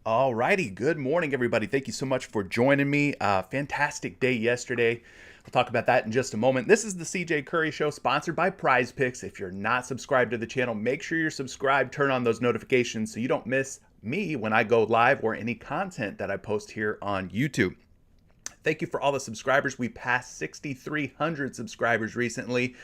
Alrighty, good morning, everybody. Thank you so much for joining me. Fantastic day yesterday. We'll talk about that in just a moment. This is the CJ Curry Show, sponsored by PrizePicks. If you're not subscribed to the channel, make sure you're subscribed. Turn on those notifications so you don't miss me when I go live or any content that I post here on YouTube. Thank you for all the subscribers. We passed 6,300 subscribers recently.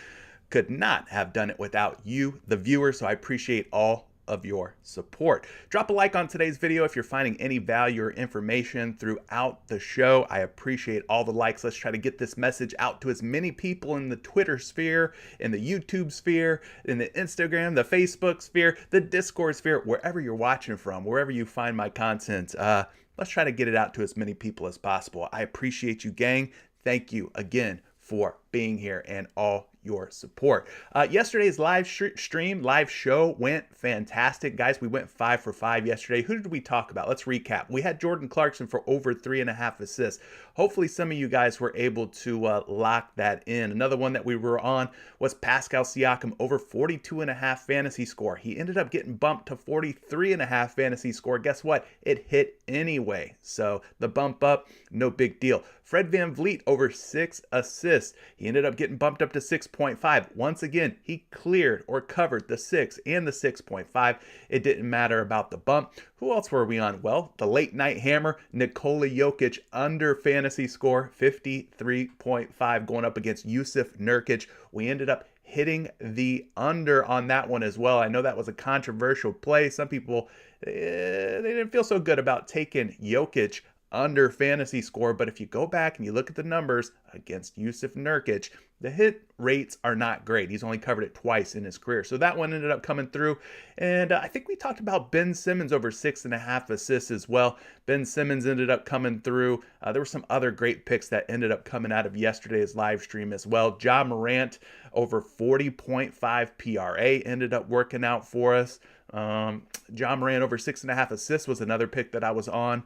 Could not have done it without you, the viewer, so I appreciate all of your support. Drop a like on today's video if you're finding any value or information throughout the show. I appreciate all the likes. Let's try to get this message out to as many people in the Twitter sphere, in the YouTube sphere, in the Instagram, the Facebook sphere, the Discord sphere, wherever you're watching from, wherever you find my content. Let's try to get it out to as many people as possible. I appreciate you, gang. Thank you again for being here and all your support. Yesterday's live show went fantastic. Guys, we went 5 for 5 yesterday. Who did we talk about? Let's recap. We had Jordan Clarkson for over 3.5 assists. Hopefully some of you guys were able to lock that in. Another one that we were on was Pascal Siakam, over 42.5 fantasy score. He ended up getting bumped to 43.5 fantasy score. Guess what? It hit anyway. So the bump up, no big deal. Fred VanVleet, over 6 assists. He ended up getting bumped up to 6.5. Once again, he cleared or covered the 6 and the 6.5. It didn't matter about the bump. Who else were we on? Well, the late night hammer, Nikola Jokic, under fantasy score, 53.5, going up against Jusuf Nurkic. We ended up hitting the under on that one as well. I know that was a controversial play. Some people, they didn't feel so good about taking Jokic under fantasy score, but if you go back and you look at the numbers against Jusuf Nurkic, the hit rates are not great. He's only covered it twice in his career. So that one ended up coming through. And I think we talked about Ben Simmons, over 6.5 assists as well. Ben Simmons ended up coming through. There were some other great picks that ended up coming out of yesterday's live stream as well. Ja Morant, over 40.5 PRA, ended up working out for us. Ja Morant, over 6.5 assists, was another pick that I was on.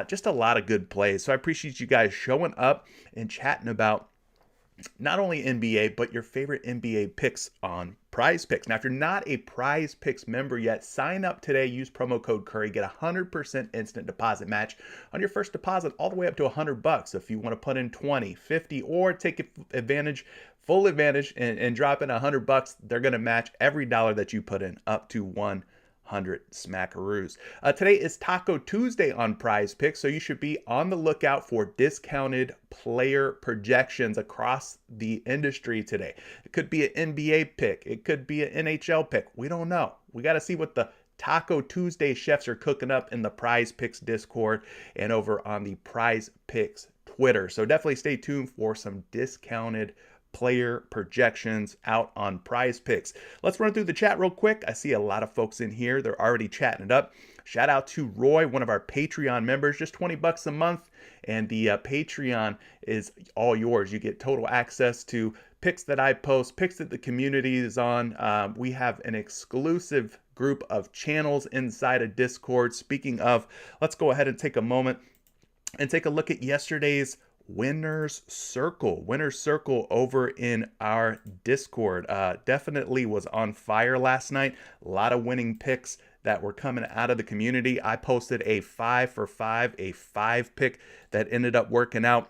Just a lot of good plays. So I appreciate you guys showing up and chatting about not only NBA, but your favorite NBA picks on PrizePicks. Now, if you're not a PrizePicks member yet, sign up today. Use promo code Curry. Get a 100% instant deposit match on your first deposit, all the way up to $100. If you want to put in 20, 50, or take full advantage and drop in $100, they're going to match every dollar that you put in up to 100 smackaroos. Today is Taco Tuesday on PrizePicks, so you should be on the lookout for discounted player projections across the industry today. It could be an NBA pick. It could be an NHL pick. We don't know. We got to see what the Taco Tuesday chefs are cooking up in the PrizePicks Discord and over on the PrizePicks Twitter. So definitely stay tuned for some discounted player projections out on PrizePicks. Let's run through the chat real quick. I see a lot of folks in here. They're already chatting it up. Shout out to Roy, one of our Patreon members, just $20 a month. And the Patreon is all yours. You get total access to picks that I post, picks that the community is on. We have an exclusive group of channels inside of Discord. Speaking of, let's go ahead and take a moment and take a look at yesterday's Winner's Circle over in our Discord. Definitely was on fire last night. A lot of winning picks that were coming out of the community. I posted a 5 for 5, a 5 pick that ended up working out.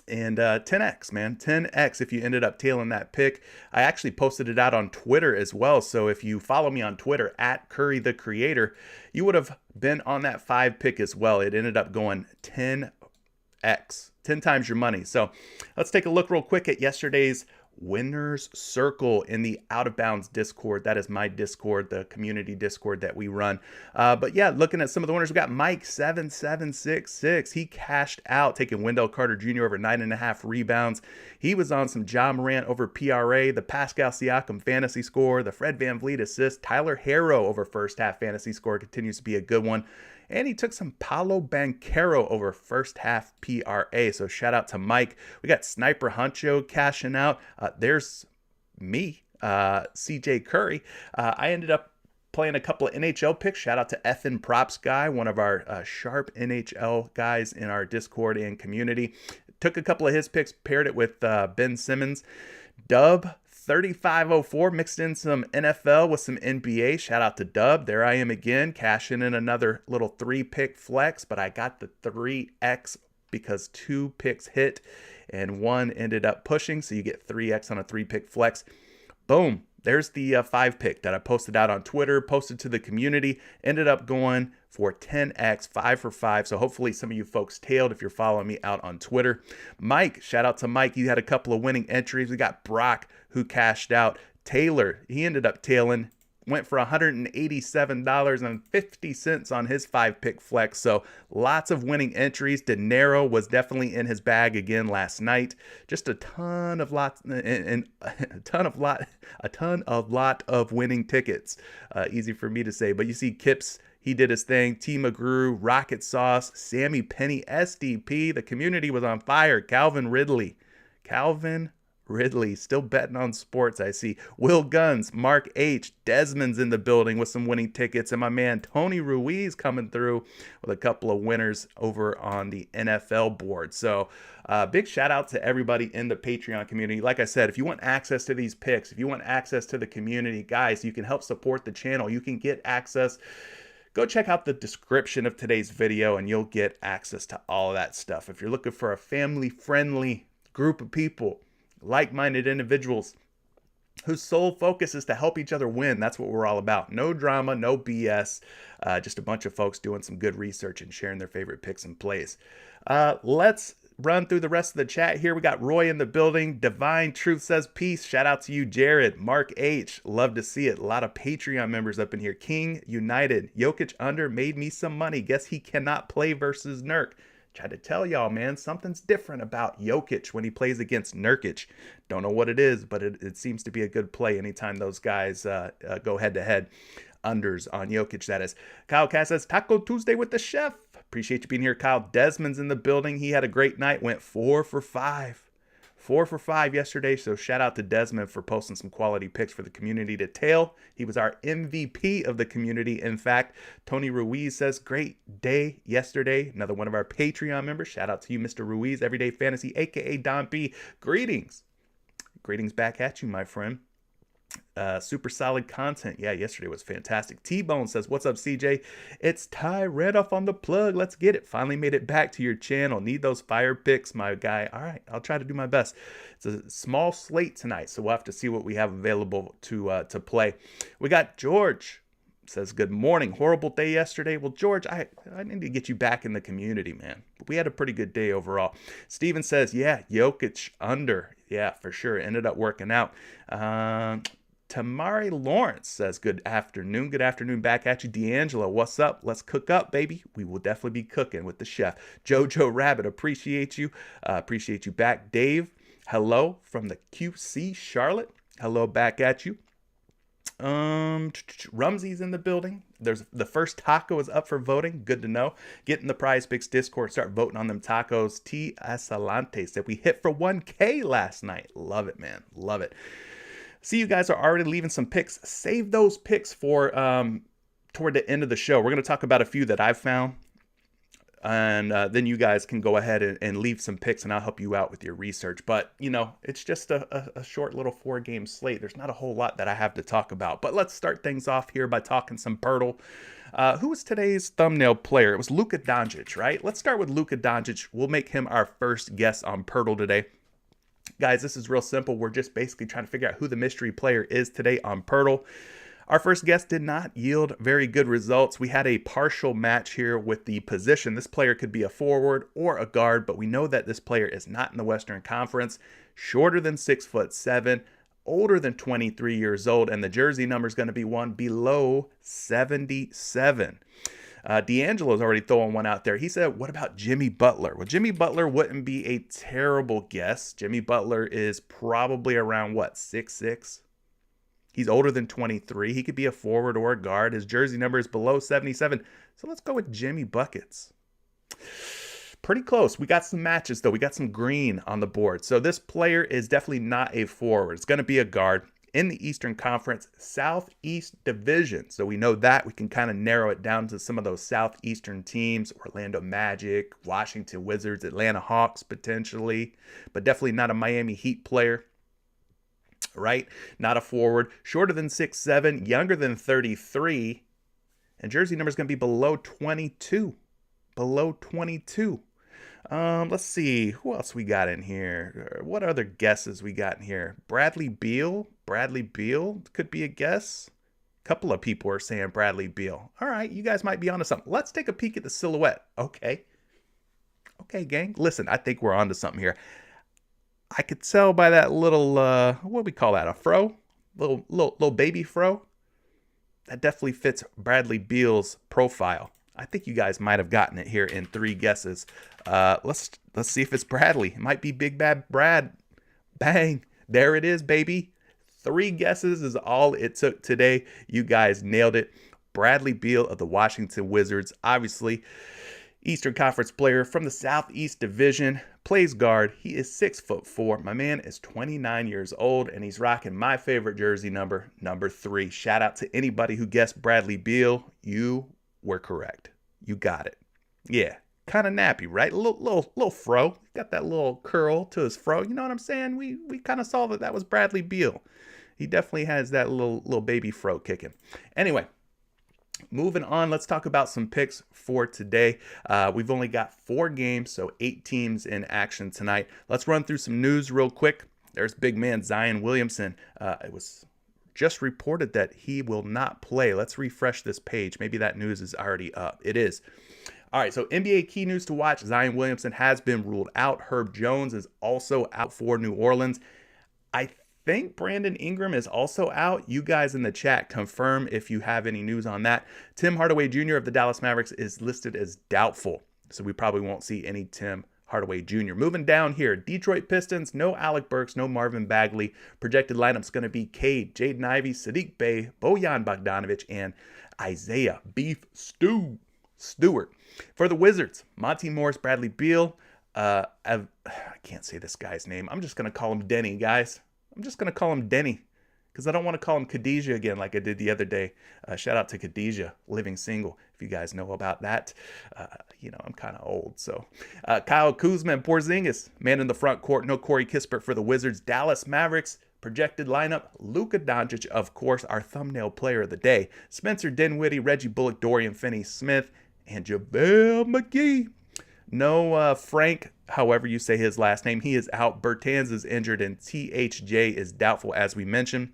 And 10x, man, 10x if you ended up tailing that pick. I actually posted it out on Twitter as well. So if you follow me on Twitter at Curry the Creator, you would have been on that 5 pick as well. It ended up going 10 times your money. So let's take a look real quick at yesterday's Winner's Circle in the Out of Bounds Discord. That is my Discord, the community Discord that we run. But yeah, looking at some of the winners, we got Mike 7766. He cashed out, taking Wendell Carter Jr. over 9.5 rebounds. He was on some Ja Morant over PRA, the Pascal Siakam fantasy score, the Fred VanVleet assist, Tyler Herro over first half fantasy score continues to be a good one. And he took some Paolo Banchero over first half PRA. So shout out to Mike. We got Sniper Huncho cashing out. There's me, CJ Curry. I ended up playing a couple of NHL picks. Shout out to Effin Props Guy, one of our sharp NHL guys in our Discord and community. Took a couple of his picks, paired it with Ben Simmons. Dub 3504 mixed in some NFL with some NBA. Shout out to Dub. There I am again, cashing in another little 3-pick flex, but I got the 3X because 2 picks hit and 1 ended up pushing. So you get 3X on a 3-pick flex. Boom. There's the 5-pick that I posted out on Twitter, posted to the community, ended up going for 10X, 5 for 5. So hopefully some of you folks tailed if you're following me out on Twitter. Mike, shout out to Mike. He had a couple of winning entries. We got Brock who cashed out. Taylor, he ended up tailing. Went for $187.50 on his 5-pick flex. So lots of winning entries. De Niro was definitely in his bag again last night. Just a ton of winning tickets. Easy for me to say, but you see Kips, he did his thing. T. McGrew, Rocket Sauce, Sammy Penny, SDP. The community was on fire. Calvin Ridley, still betting on sports, I see. Will Guns, Mark H, Desmond's in the building with some winning tickets, and my man Tony Ruiz coming through with a couple of winners over on the NFL board. So big shout out to everybody in the Patreon community. Like I said, if you want access to these picks, if you want access to the community, guys, you can help support the channel. You can get access. Go check out the description of today's video and you'll get access to all of that stuff. If you're looking for a family-friendly group of people, like-minded individuals whose sole focus is to help each other win. That's what we're all about. No drama, no BS, just a bunch of folks doing some good research and sharing their favorite picks and plays. Let's run through the rest of the chat here. We got Roy in the building. Divine Truth says peace. Shout out to you, Jared. Mark H. Love to see it. A lot of Patreon members up in here. King United. Jokic under made me some money. Guess he cannot play versus Nurk. Tried to tell y'all, man, something's different about Jokic when he plays against Nurkic. Don't know what it is, but it seems to be a good play anytime those guys go head-to-head. Unders on Jokic, that is. Kyle Cass says, Taco Tuesday with the chef. Appreciate you being here, Kyle. Desmond's in the building. He had a great night. Went 4 for 5. 4 for 5 yesterday, so shout out to Desmond for posting some quality picks for the community to tail. He was our MVP of the community. In fact, Tony Ruiz says, great day yesterday. Another one of our Patreon members. Shout out to you, Mr. Ruiz, Everyday Fantasy, a.k.a. Don B. Greetings. Greetings back at you, my friend. Super solid content. Yeah, yesterday was fantastic. T-Bone says, what's up, CJ? It's Ty Redoff on the plug. Let's get it. Finally made it back to your channel. Need those fire picks, my guy. All right, I'll try to do my best. It's a small slate tonight, so we'll have to see what we have available to play. We got George. Says, good morning. Horrible day yesterday. Well, George, I need to get you back in the community, man. But we had a pretty good day overall. Steven says, yeah, Jokic under. Yeah, for sure. Ended up working out. Tamari Lawrence says, good afternoon. Good afternoon back at you. D'Angelo, what's up? Let's cook up, baby. We will definitely be cooking with the chef. Jojo Rabbit, appreciate you. Appreciate you back. Dave, hello from the QC Charlotte. Hello back at you. Rumsey's in the building. There's the first taco is up for voting. Good to know. Get in the PrizePicks Discord. Start voting on them tacos. T. Asalante said we hit for 1K last night. Love it, man. Love it. See, you guys are already leaving some picks. Save those picks for toward the end of the show. We're going to talk about a few that I've found. And then you guys can go ahead and leave some picks, and I'll help you out with your research. But, you know, it's just a short little 4-game slate. There's not a whole lot that I have to talk about. But let's start things off here by talking some Birdle. Who was today's thumbnail player? It was Luka Doncic, right? Let's start with Luka Doncic. We'll make him our first guest on Birdle today. Guys, this is real simple. We're just basically trying to figure out who the mystery player is today on Birdle. Our first guest did not yield very good results. We had a partial match here with the position. This player could be a forward or a guard, but we know that this player is not in the Western Conference, shorter than 6'7", older than 23 years old, and the jersey number is going to be one below 77. D'Angelo's already throwing one out there. He said, what about Jimmy Butler? Well, Jimmy Butler wouldn't be a terrible guess. Jimmy Butler is probably around, 6'6"? He's older than 23. He could be a forward or a guard. His jersey number is below 77. So let's go with Jimmy Buckets. Pretty close. We got some matches, though. We got some green on the board. So this player is definitely not a forward. It's going to be a guard in the Eastern Conference Southeast Division. So we know that. We can kind of narrow it down to some of those Southeastern teams. Orlando Magic, Washington Wizards, Atlanta Hawks potentially. But definitely not a Miami Heat player. right? Not a forward. Shorter than 6'7", younger than 33, and jersey number is going to be below 22. Below 22. Let's see. Who else we got in here? What other guesses we got in here? Bradley Beal. Bradley Beal could be a guess. A couple of people are saying Bradley Beal. All right, you guys might be onto something. Let's take a peek at the silhouette. Okay. Okay, gang. Listen, I think we're onto something here. I could tell by that little, what do we call that? A fro? Little baby fro? That definitely fits Bradley Beal's profile. I think you guys might have gotten it here in 3 guesses. Let's see if it's Bradley. It might be Big Bad Brad. Bang. There it is, baby. 3 guesses is all it took today. You guys nailed it. Bradley Beal of the Washington Wizards. Obviously, Eastern Conference player from the Southeast Division. Plays guard. He is 6'4". My man is 29 years old, and he's rocking my favorite jersey number, number 3. Shout out to anybody who guessed Bradley Beal. You were correct. You got it. Yeah, kind of nappy, right? A little fro. Got that little curl to his fro. You know what I'm saying? We kind of saw that was Bradley Beal. He definitely has that little baby fro kicking. Anyway, moving on, let's talk about some picks for today. We've only got 4 games, so 8 teams in action tonight. Let's run through some news real quick. There's big man Zion Williamson. It was just reported that he will not play. Let's refresh this page. Maybe that news is already up. It is. All right, so NBA key news to watch. Zion Williamson has been ruled out. Herb Jones is also out for New Orleans. I think Brandon Ingram is also out. You guys in the chat confirm if you have any news on that. Tim Hardaway Jr. of the Dallas Mavericks is listed as doubtful, so we probably won't see any Tim Hardaway Jr. Moving down here, Detroit Pistons, no Alec Burks, no Marvin Bagley. Projected lineup's going to be Cade, Jaden Ivey, Sadiq Bey, Bojan Bogdanovic, and Isaiah Beef Stewart. For the Wizards, Monty Morris, Bradley Beal. I can't say this guy's name. I'm just going to call him Denny, guys. I'm just going to call him Denny because I don't want to call him Khadijah again like I did the other day. Shout out to Khadijah, living single, if you guys know about that. I'm kind of old. So Kyle Kuzma and Porzingis, man in the front court. No Corey Kispert for the Wizards. Dallas Mavericks, projected lineup. Luka Doncic, of course, our thumbnail player of the day. Spencer Dinwiddie, Reggie Bullock, Dorian Finney-Smith, and JaVale McGee. No Frank, however you say his last name, he is out. Bertans is injured, and THJ is doubtful, as we mentioned.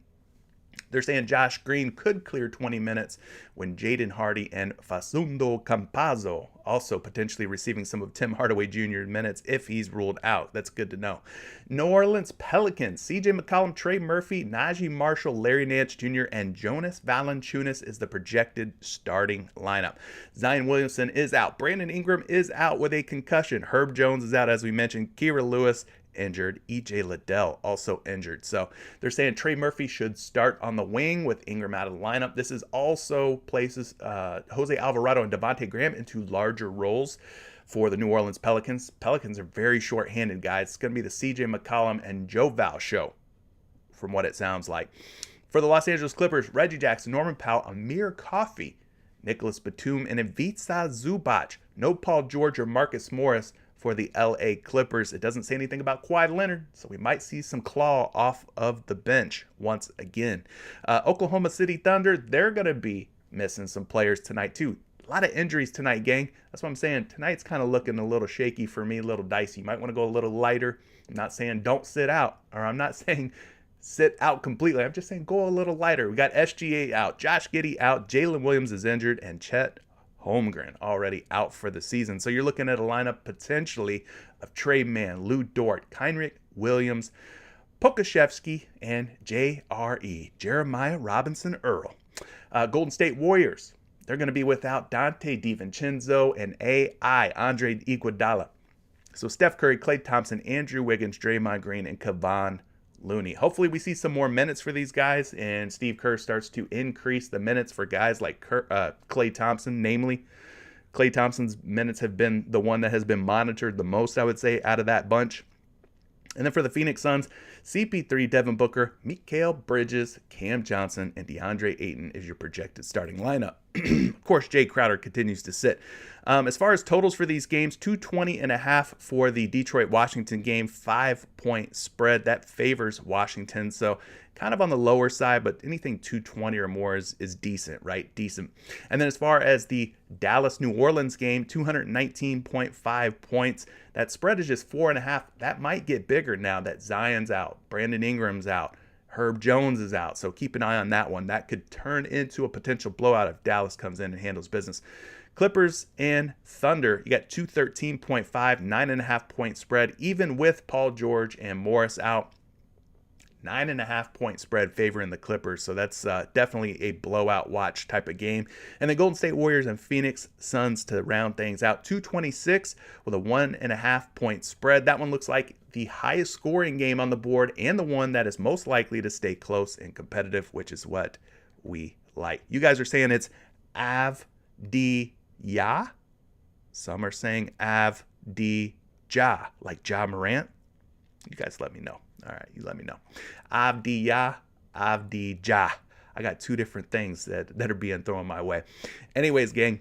They're saying Josh Green could clear 20 minutes when Jaden Hardy and Facundo Campazzo also potentially receiving some of Tim Hardaway Jr. minutes if he's ruled out. That's good to know. New Orleans Pelicans, CJ McCollum, Trey Murphy, Najee Marshall, Larry Nance Jr., and Jonas Valanciunas is the projected starting lineup. Zion Williamson is out. Brandon Ingram is out with a concussion. Herb Jones is out, as we mentioned. Kira Lewis injured. EJ Liddell also injured. So they're saying Trey Murphy should start on the wing with Ingram out of the lineup. This is also places Jose Alvarado and Devontae Graham into larger roles for the New Orleans Pelicans. Pelicans are very short-handed, guys. It's going to be the CJ McCollum and Joe Val show, from what it sounds like. For the Los Angeles Clippers, Reggie Jackson, Norman Powell, Amir Coffey, Nicholas Batum, and Ivica Zubac. No Paul George or Marcus Morris for the LA Clippers. It doesn't say anything about Kawhi Leonard, so we might see some claw off of the bench once again. Oklahoma City Thunder, they're going to be missing some players tonight too. A lot of injuries tonight, gang. That's what I'm saying. Tonight's kind of looking a little shaky for me, a little dicey. You might want to go a little lighter. I'm not saying don't sit out, or I'm not saying sit out completely. I'm just saying go a little lighter. We got SGA out, Josh Giddey out, Jalen Williams is injured, and Chet Holmgren already out for the season. So you're looking at a lineup potentially of Trey Mann, Lou Dort, Heinrich Williams, Pokashevsky, and JRE, Jeremiah Robinson Earl. Golden State Warriors, they're going to be without Dante DiVincenzo and AI, Andre Iguodala. So Steph Curry, Klay Thompson, Andrew Wiggins, Draymond Green, and Kevon Looney. Hopefully we see some more minutes for these guys, and Steve Kerr starts to increase the minutes for guys like Klay Thompson. Namely, Klay Thompson's minutes have been the one that has been monitored the most, I would say, out of that bunch. And then for the Phoenix Suns, CP3, Devin Booker, Mikal Bridges, Cam Johnson, and DeAndre Ayton is your projected starting lineup. Of course, Jay Crowder continues to sit. As far as totals for these games, 220.5 for the Detroit-Washington game, 5-point spread. That favors Washington, so kind of on the lower side, but anything 220 or more is decent, right? Decent. And then as far as the Dallas-New Orleans game, 219.5 points. That spread is just 4.5. That might get bigger now that Zion's out, Brandon Ingram's out, Herb Jones is out, so keep an eye on that one. That could turn into a potential blowout if Dallas comes in and handles business. Clippers and Thunder, you got 213.5, 9.5-point spread, even with Paul George and Morris out. 9.5-point spread favoring the Clippers, so that's definitely a blowout watch type of game. And the Golden State Warriors and Phoenix Suns to round things out, 226 with a 1.5-point spread. That one looks like the highest scoring game on the board and the one that is most likely to stay close and competitive, which is what we like. You guys are saying it's Avdija. Some are saying Avdija, like Ja Morant. You guys let me know. All right, you let me know. Avdija. I got two different things that are being thrown my way. Anyways, gang,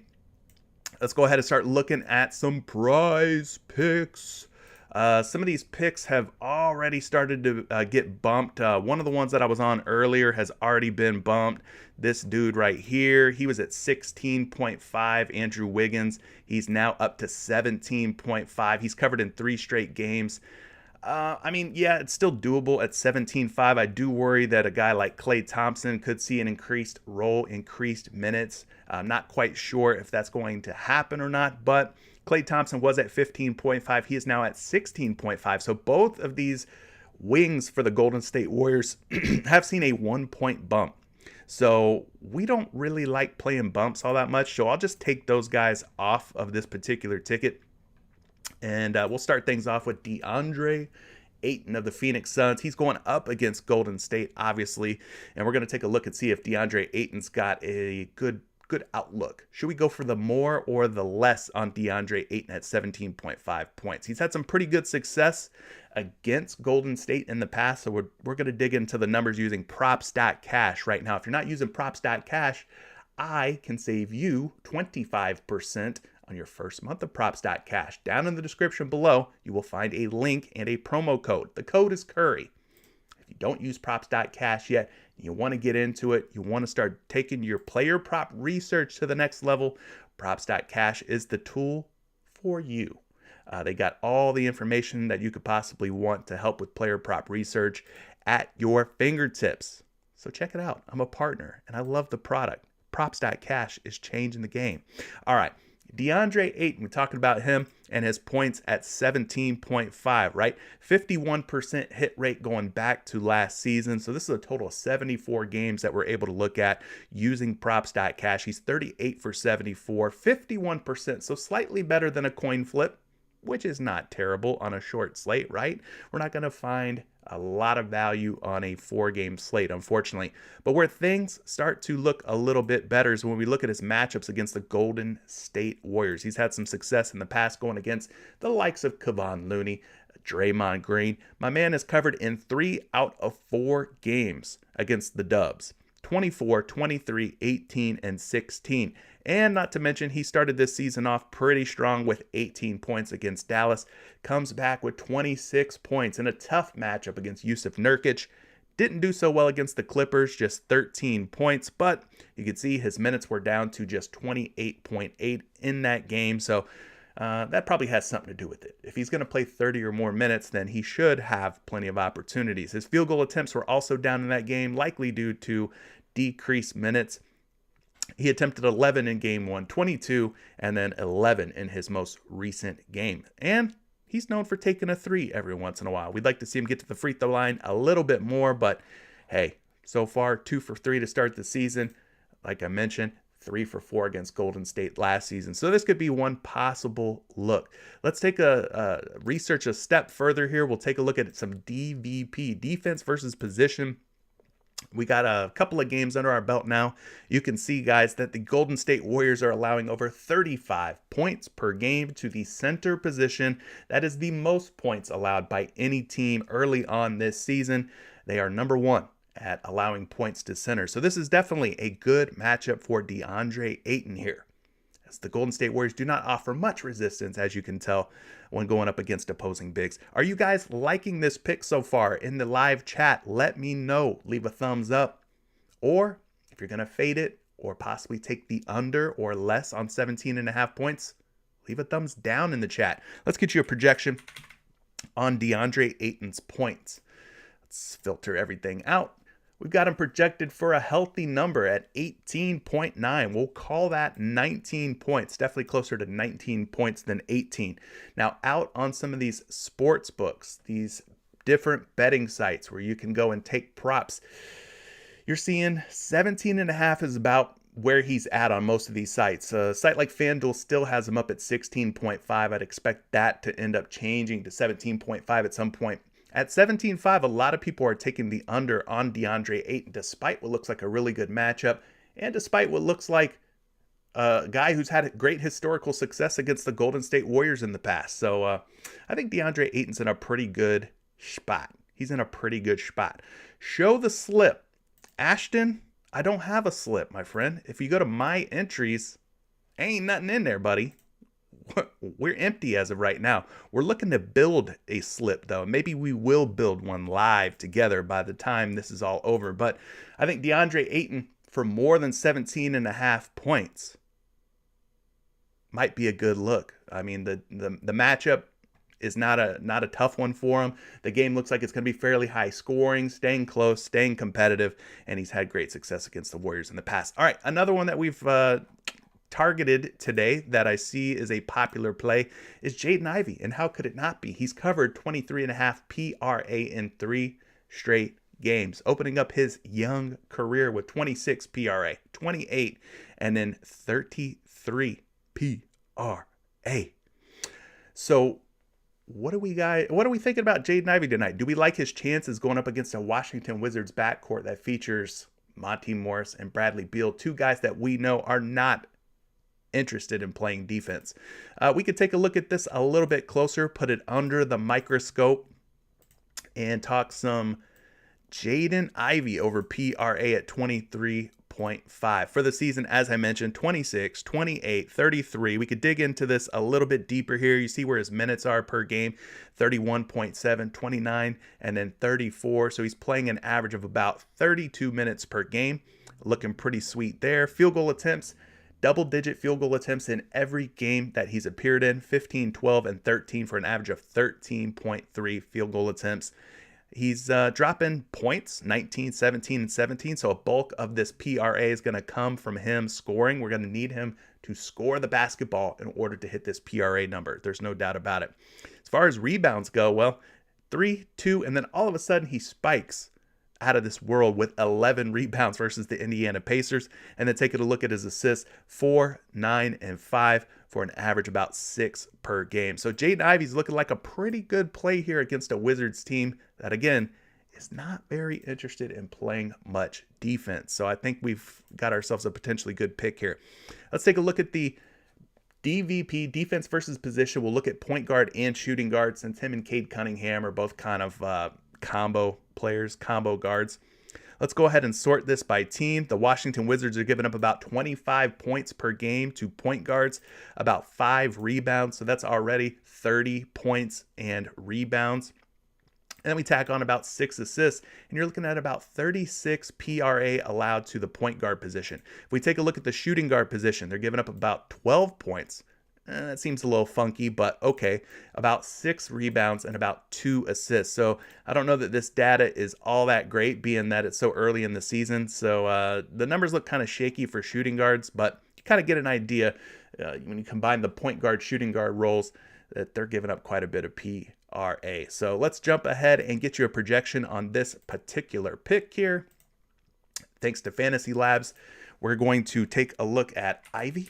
let's go ahead and start looking at some prize picks. Some of these picks have already started to get bumped. One of the ones that I was on earlier has already been bumped. This dude right here, he was at 16.5, Andrew Wiggins. He's now up to 17.5. He's covered in 3 straight games. I mean, yeah, it's still doable at 17.5. I do worry that a guy like Klay Thompson could see an increased role, increased minutes. I'm not quite sure if that's going to happen or not, but Klay Thompson was at 15.5. He is now at 16.5. So both of these wings for the Golden State Warriors have seen a 1-point bump. So we don't really like playing bumps all that much. So I'll just take those guys off of this particular ticket. And we'll start things off with DeAndre Ayton of the Phoenix Suns. He's going up against Golden State, obviously. And we're going to take a look and see if DeAndre Ayton's got a good outlook. Should we go for the more or the less on DeAndre Ayton at 17.5 points? He's had some pretty good success against Golden State in the past. So we're going to dig into the numbers using props.cash right now. If you're not using props.cash, I can save you 25% on your first month of props.cash. Down in the description below, you will find a link and a promo code. The code is Curry. If you don't use props.cash yet, you want to get into it, you want to start taking your player prop research to the next level, props.cash is the tool for you. They got all the information that you could possibly want to help with player prop research at your fingertips. So check it out. I'm a partner and I love the product. Props.cash is changing the game. All right. DeAndre Ayton, we're talking about him and his points at 17.5, right? 51% hit rate going back to last season. So this is a total of 74 games that we're able to look at using props.cash. He's 38 for 74, 51%. So slightly better than a coin flip, which is not terrible on a short slate, right? We're not going to find a lot of value on a 4-game slate, unfortunately. But where things start to look a little bit better is when we look at his matchups against the Golden State Warriors. He's had some success in the past going against the likes of Kevon Looney, Draymond Green. My man is covered in 3 out of 4 games against the Dubs. 24, 23, 18, and 16. And not to mention, he started this season off pretty strong with 18 points against Dallas. Comes back with 26 points in a tough matchup against Yusuf Nurkic. Didn't do so well against the Clippers, just 13 points. But you can see his minutes were down to just 28.8 in that game. So that probably has something to do with it. If he's going to play 30 or more minutes, then he should have plenty of opportunities. His field goal attempts were also down in that game, likely due to decreased minutes. He attempted 11 in game 1, 22, and then 11 in his most recent game. And he's known for taking a 3 every once in a while. We'd like to see him get to the free throw line a little bit more, but hey, so far 2 for 3 to start the season. Like I mentioned, 3 for 4 against Golden State last season. So this could be one possible look. Let's take a research a step further here. We'll take a look at some DVP, defense versus position. We got a couple of games under our belt now. You can see, guys, that the Golden State Warriors are allowing over 35 points per game to the center position. That is the most points allowed by any team early on this season. They are number 1 at allowing points to center. So this is definitely a good matchup for DeAndre Ayton here, as the Golden State Warriors do not offer much resistance, as you can tell, when going up against opposing bigs. Are you guys liking this pick so far? In the live chat, let me know. Leave a thumbs up. Or if you're going to fade it or possibly take the under or less on 17.5 points, leave a thumbs down in the chat. Let's get you a projection on DeAndre Ayton's points. Let's filter everything out. We've got him projected for a healthy number at 18.9. We'll call that 19 points. Definitely closer to 19 points than 18. Now, out on some of these sports books, these different betting sites where you can go and take props, you're seeing 17.5 is about where he's at on most of these sites. A site like FanDuel still has him up at 16.5. I'd expect that to end up changing to 17.5 at some point. At 17.5, a lot of people are taking the under on DeAndre Ayton, despite what looks like a really good matchup, and despite what looks like a guy who's had great historical success against the Golden State Warriors in the past. So I think DeAndre Ayton's in a pretty good spot. He's in a pretty good spot. Show the slip. Ashton, I don't have a slip, my friend. If you go to my entries, ain't nothing in there, buddy. We're empty as of right now. We're looking to build a slip, though. Maybe we will build one live together by the time this is all over. But I think DeAndre Ayton for more than 17.5 points might be a good look. I mean, the matchup is not a tough one for him. The game looks like it's going to be fairly high scoring, staying close, staying competitive, and he's had great success against the Warriors in the past. All right, another one that we've targeted today that I see is a popular play is Jaden Ivey. And how could it not be? He's covered 23.5 PRA in 3 straight games, opening up his young career with 26 PRA, 28, and then 33 PRA. So what are we thinking about Jaden Ivey tonight? Do we like his chances going up against a Washington Wizards backcourt that features Monty Morris and Bradley Beal, two guys that we know are not interested in playing defense? We could take a look at this a little bit closer, put it under the microscope, and talk some Jaden Ivey over PRA at 23.5. For the season, as I mentioned, 26, 28, 33. We could dig into this a little bit deeper here. You see where his minutes are per game, 31.7, 29, and then 34. So he's playing an average of about 32 minutes per game. Looking pretty sweet there. Field goal attempts, double-digit field goal attempts in every game that he's appeared in, 15, 12, and 13 for an average of 13.3 field goal attempts. He's dropping points, 19, 17, and 17, so a bulk of this PRA is going to come from him scoring. We're going to need him to score the basketball in order to hit this PRA number. There's no doubt about it. As far as rebounds go, well, 3, 2, and then all of a sudden he spikes out of this world with 11 rebounds versus the Indiana Pacers. And then taking a look at his assists, 4, 9, and 5 for an average about 6 per game. So Jaden Ivey's looking like a pretty good play here against a Wizards team that, again, is not very interested in playing much defense. So I think we've got ourselves a potentially good pick here. Let's take a look at the DVP, defense versus position. We'll look at point guard and shooting guard, since him and Cade Cunningham are both kind of combo players, combo guards. Let's go ahead and sort this by team. The Washington Wizards are giving up about 25 points per game to point guards, about 5 rebounds. So that's already 30 points and rebounds. And then we tack on about 6 assists, and you're looking at about 36 PRA allowed to the point guard position. If we take a look at the shooting guard position, they're giving up about 12 points. That seems a little funky, but okay. About 6 rebounds and about 2 assists. So I don't know that this data is all that great, being that it's so early in the season. So the numbers look kind of shaky for shooting guards, but you kind of get an idea when you combine the point guard, shooting guard roles, that they're giving up quite a bit of PRA. So let's jump ahead and get you a projection on this particular pick here. Thanks to Fantasy Labs, we're going to take a look at Ivy.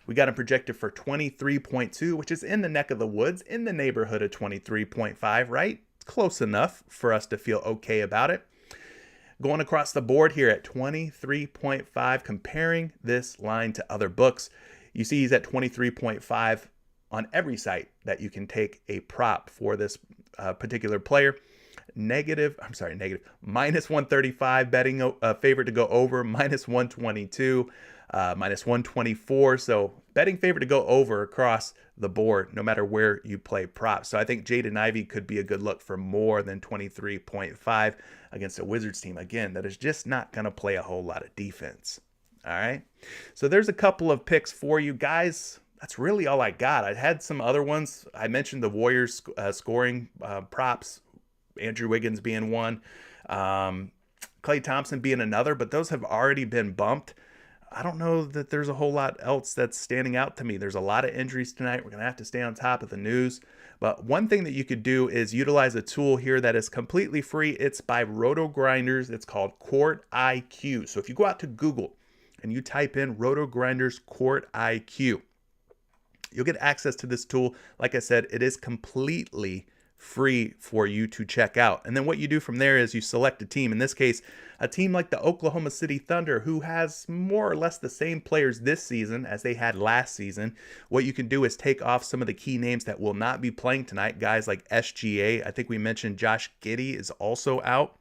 We got him projected for 23.2, which is in the neck of the woods, in the neighborhood of 23.5, right? Close enough for us to feel okay about it. Going across the board here at 23.5, comparing this line to other books, you see he's at 23.5 on every site that you can take a prop for this particular player. minus 135, betting favorite to go over, minus 122, minus 124. So betting favorite to go over across the board, no matter where you play props. So I think Jaden Ivey could be a good look for more than 23.5 against a Wizards team, again, that is just not going to play a whole lot of defense. All right. So there's a couple of picks for you guys. That's really all I got. I had some other ones. I mentioned the Warriors scoring props, Andrew Wiggins being one, Klay Thompson being another, but those have already been bumped. I don't know that there's a whole lot else that's standing out to me. There's a lot of injuries tonight. We're going to have to stay on top of the news. But one thing that you could do is utilize a tool here that is completely free. It's by Roto Grinders. It's called Court IQ. So if you go out to Google and you type in Roto Grinders Court IQ, you'll get access to this tool. Like I said, it is completely free for you to check out. And then what you do from there is you select a team. In this case, a team like the Oklahoma City Thunder, who has more or less the same players this season as they had last season. What you can do is take off some of the key names that will not be playing tonight. Guys like SGA. I think we mentioned Josh Giddey is also out,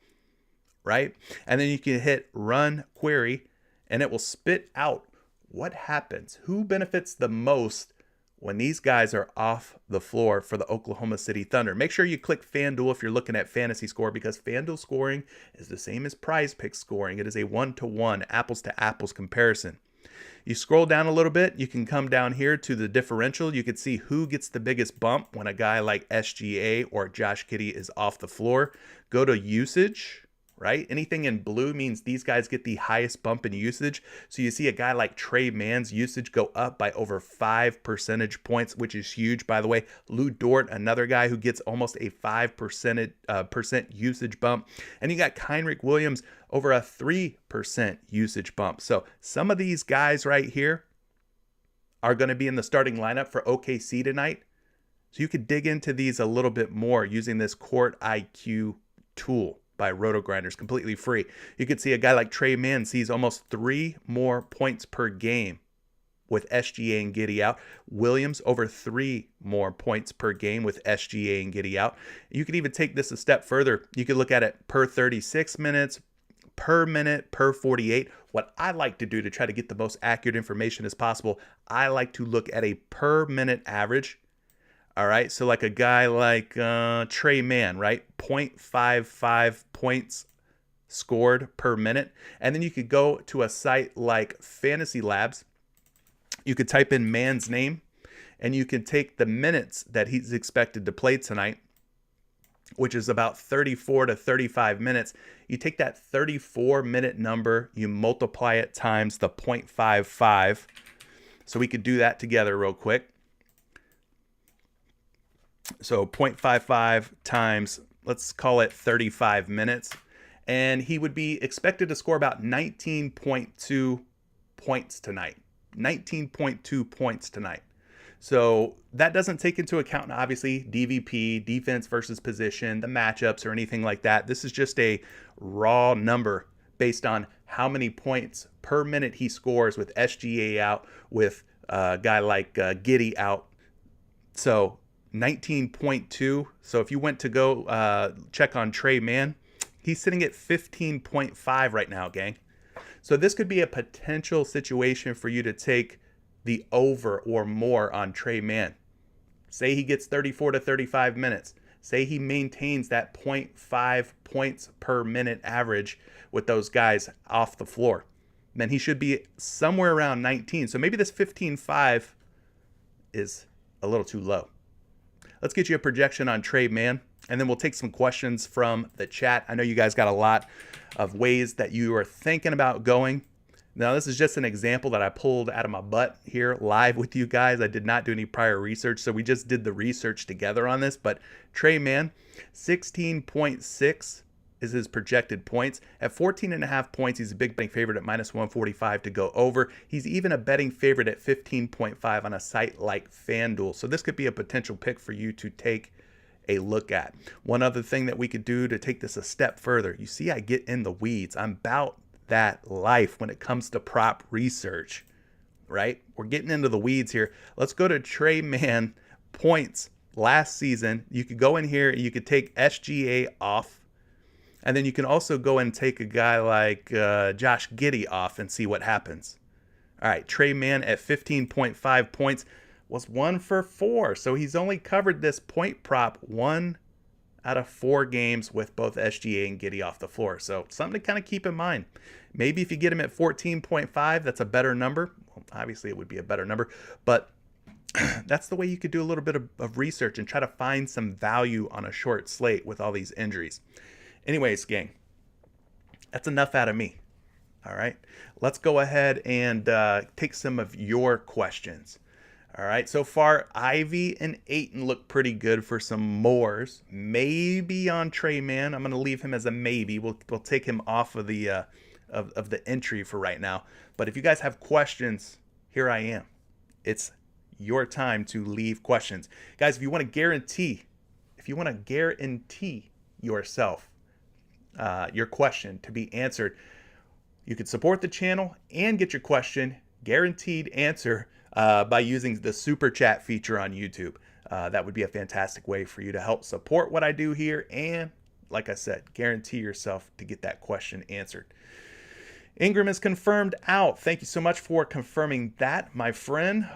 right? And then you can hit run query and it will spit out what happens, who benefits the most when these guys are off the floor for the Oklahoma City Thunder. Make sure you click FanDuel if you're looking at fantasy score, because FanDuel scoring is the same as PrizePicks scoring. It is a 1-to-1 apples to apples comparison. You scroll down a little bit, you can come down here to the differential. You can see who gets the biggest bump when a guy like SGA or Josh Giddey is off the floor. Go to usage. Right? Anything in blue means these guys get the highest bump in usage. So you see a guy like Trey Mann's usage go up by over 5 percentage points, which is huge, by the way. Lou Dort, another guy who gets almost a 5% usage bump. And you got Kenrich Williams over a 3% usage bump. So some of these guys right here are going to be in the starting lineup for OKC tonight. So you could dig into these a little bit more using this Court IQ tool by Roto Grinders, completely free. You could see a guy like Trey Mann sees almost 3 more points per game with SGA and Giddey out. Williams over 3 more points per game with SGA and Giddey out. You could even take this a step further. You could look at it per 36 minutes, per minute, per 48. What I like to do to try to get the most accurate information as possible, I like to look at a per minute average. All right, so like a guy like Trey Mann, right? 0.55 points scored per minute. And then you could go to a site like Fantasy Labs. You could type in Mann's name, and you can take the minutes that he's expected to play tonight, which is about 34 to 35 minutes. You take that 34-minute number, you multiply it times the 0.55. So we could do that together real quick. So 0.55 times, let's call it 35 minutes. And he would be expected to score about 19.2 points tonight. 19.2 points tonight. So that doesn't take into account, obviously, DVP, defense versus position, the matchups, or anything like that. This is just a raw number based on how many points per minute he scores with SGA out, with a guy like Giddey out. So 19.2. So if you went to go check on Trey Mann, he's sitting at 15.5 right now, gang. So this could be a potential situation for you to take the over or more on Trey Mann. Say he gets 34 to 35 minutes. Say he maintains that 0.5 points per minute average with those guys off the floor. Then he should be somewhere around 19. So maybe this 15.5 is a little too low. Let's get you a projection on Trey Mann, and then we'll take some questions from the chat. I know you guys got a lot of ways that you are thinking about going. Now, this is just an example that I pulled out of my butt here live with you guys. I did not do any prior research, so we just did the research together on this. But Trey Mann, 16.6 is his projected points. At 14.5 points, he's a big betting favorite at minus 145 to go over. He's even a betting favorite at 15.5 on a site like FanDuel. So this could be a potential pick for you to take a look at. One other thing that we could do to take this a step further. You see, I get in the weeds. I'm about that life when it comes to prop research, right? We're getting into the weeds here. Let's go to Trey Mann points last season. You could go in here and you could take SGA off. And then you can also go and take a guy like Josh Giddey off and see what happens. All right, Trey Mann at 15.5 points was 1 for 4. So he's only covered this point prop 1 out of 4 games with both SGA and Giddey off the floor. So something to kind of keep in mind. Maybe if you get him at 14.5, that's a better number. Well, obviously, it would be a better number. But that's the way you could do a little bit of research and try to find some value on a short slate with all these injuries. Anyways, gang, that's enough out of me. All right, let's go ahead and take some of your questions. All right, so far, Ivy and Ayton look pretty good for some mores. Maybe on Trey Mann. I'm going to leave him as a maybe. We'll take him off of the of the entry for right now. But if you guys have questions, here I am. It's your time to leave questions. Guys, if you want to guarantee yourself your question to be answered, you could support the channel and get your question guaranteed answer by using the super chat feature on YouTube. That would be a fantastic way for you to help support what I do here. And like I said, guarantee yourself to get that question answered. Ingram is confirmed out. Thank you so much for confirming that, my friend.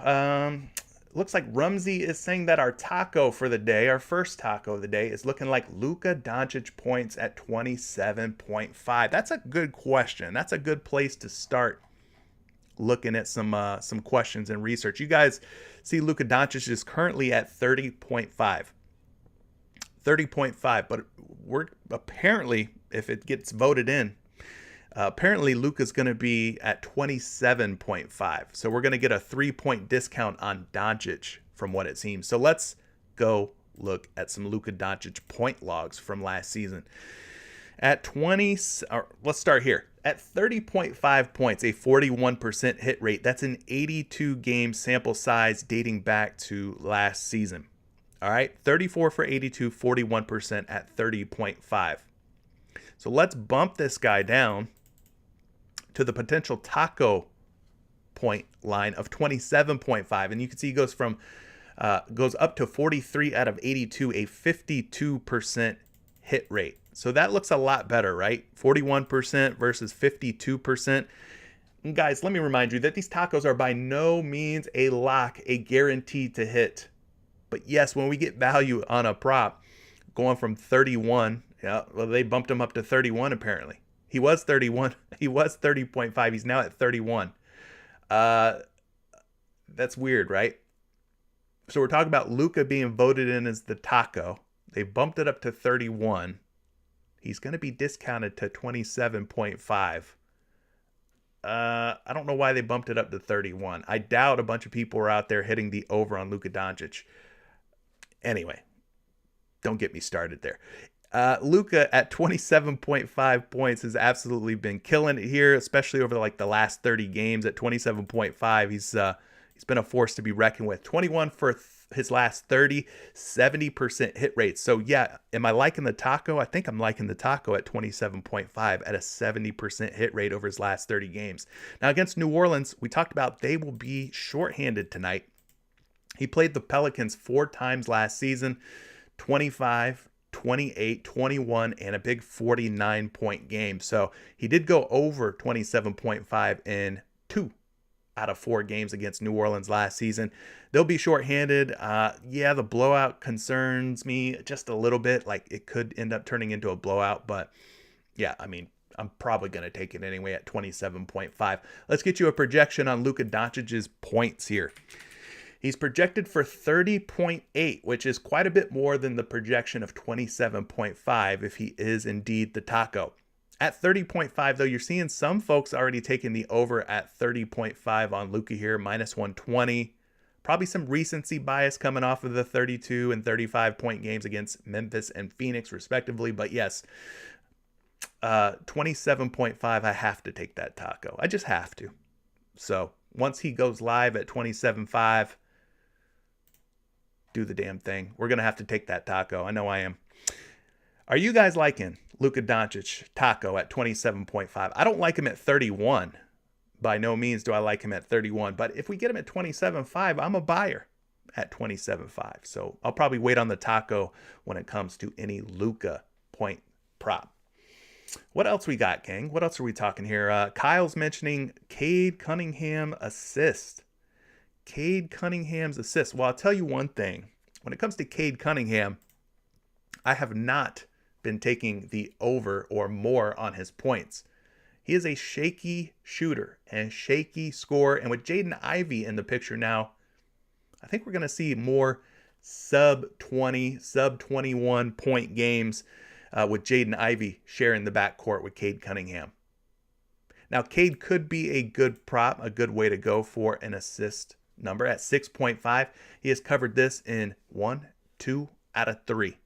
Looks like Rumsey is saying that our taco for the day, our first taco of the day, is looking like Luka Doncic points at 27.5. That's a good question. That's a good place to start looking at some questions and research. You guys see Luka Doncic is currently at 30.5. 30.5, but we're apparently, if it gets voted in, apparently Luka's going to be at 27.5. So we're going to get a 3-point discount on Doncic from what it seems. So let's go look at some Luka Doncic point logs from last season. At 20, let's start here. At 30.5 points, a 41% hit rate. That's an 82 game sample size dating back to last season. All right, 34 for 82, 41% at 30.5. So let's bump this guy down to the potential taco point line of 27.5, and you can see he goes up to 43 out of 82, a 52% hit rate. So that looks a lot better, right? 41% versus 52%. And guys, let me remind you that these tacos are by no means a lock, a guarantee to hit. But yes, when we get value on a prop going from 31, yeah, well, they bumped him up to 31 apparently. He was 31. He was 30.5. He's now at 31. That's weird, right? So we're talking about Luka being voted in as the taco. They bumped it up to 31. He's going to be discounted to 27.5. I don't know why they bumped it up to 31. I doubt a bunch of people are out there hitting the over on Luka Doncic. Anyway, don't get me started there. Luka at 27.5 points has absolutely been killing it here, especially over the last 30 games at 27.5. He's been a force to be reckoned with. 21 for his last 30, 70% hit rate. So yeah, am I liking the taco? I think I'm liking the taco at 27.5 at a 70% hit rate over his last 30 games. Now against New Orleans, we talked about they will be shorthanded tonight. He played the Pelicans 4 times last season, 25, 28, 21, and a big 49-point game. So he did go over 27.5 in 2 out of 4 games against New Orleans last season. They'll be shorthanded. Yeah, the blowout concerns me just a little bit. Like it could end up turning into a blowout, but yeah, I mean, I'm probably going to take it anyway at 27.5. Let's get you a projection on Luka Doncic's points here. He's projected for 30.8, which is quite a bit more than the projection of 27.5 if he is indeed the taco. At 30.5, though, you're seeing some folks already taking the over at 30.5 on Luka here, minus 120. Probably some recency bias coming off of the 32 and 35-point games against Memphis and Phoenix, respectively. But yes, 27.5, I have to take that taco. I just have to. So once he goes live at 27.5, do the damn thing. We're going to have to take that taco. I know I am. Are you guys liking Luka Doncic taco at 27.5? I don't like him at 31. By no means do I like him at 31. But if we get him at 27.5, I'm a buyer at 27.5. So I'll probably wait on the taco when it comes to any Luka point prop. What else we got, gang? What else are we talking here? Kyle's mentioning Cade Cunningham assist. Cade Cunningham's assist. Well, I'll tell you one thing. When it comes to Cade Cunningham, I have not been taking the over or more on his points. He is a shaky shooter and shaky scorer. And with Jaden Ivey in the picture now, I think we're going to see more sub 20, sub 21 point games with Jaden Ivey sharing the backcourt with Cade Cunningham. Now, Cade could be a good prop, a good way to go for an assist number at 6.5. He has covered this in 1, 2 out of 3.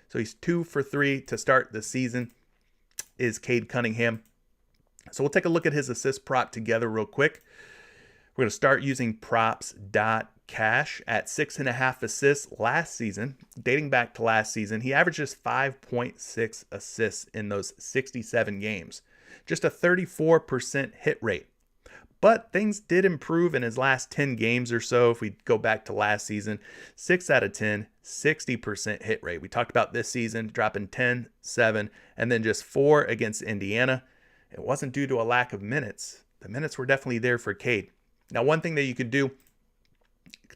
So he's 2 for 3 to start the season is Cade Cunningham. So we'll take a look at his assist prop together real quick. We're going to start using props.cash at 6.5 assists last season. Dating back to last season, he averages 5.6 assists in those 67 games. Just a 34% hit rate. But things did improve in his last 10 games or so. If we go back to last season, 6 out of 10, 60% hit rate. We talked about this season dropping 10, 7, and then just 4 against Indiana. It wasn't due to a lack of minutes. The minutes were definitely there for Cade. Now, one thing that you could do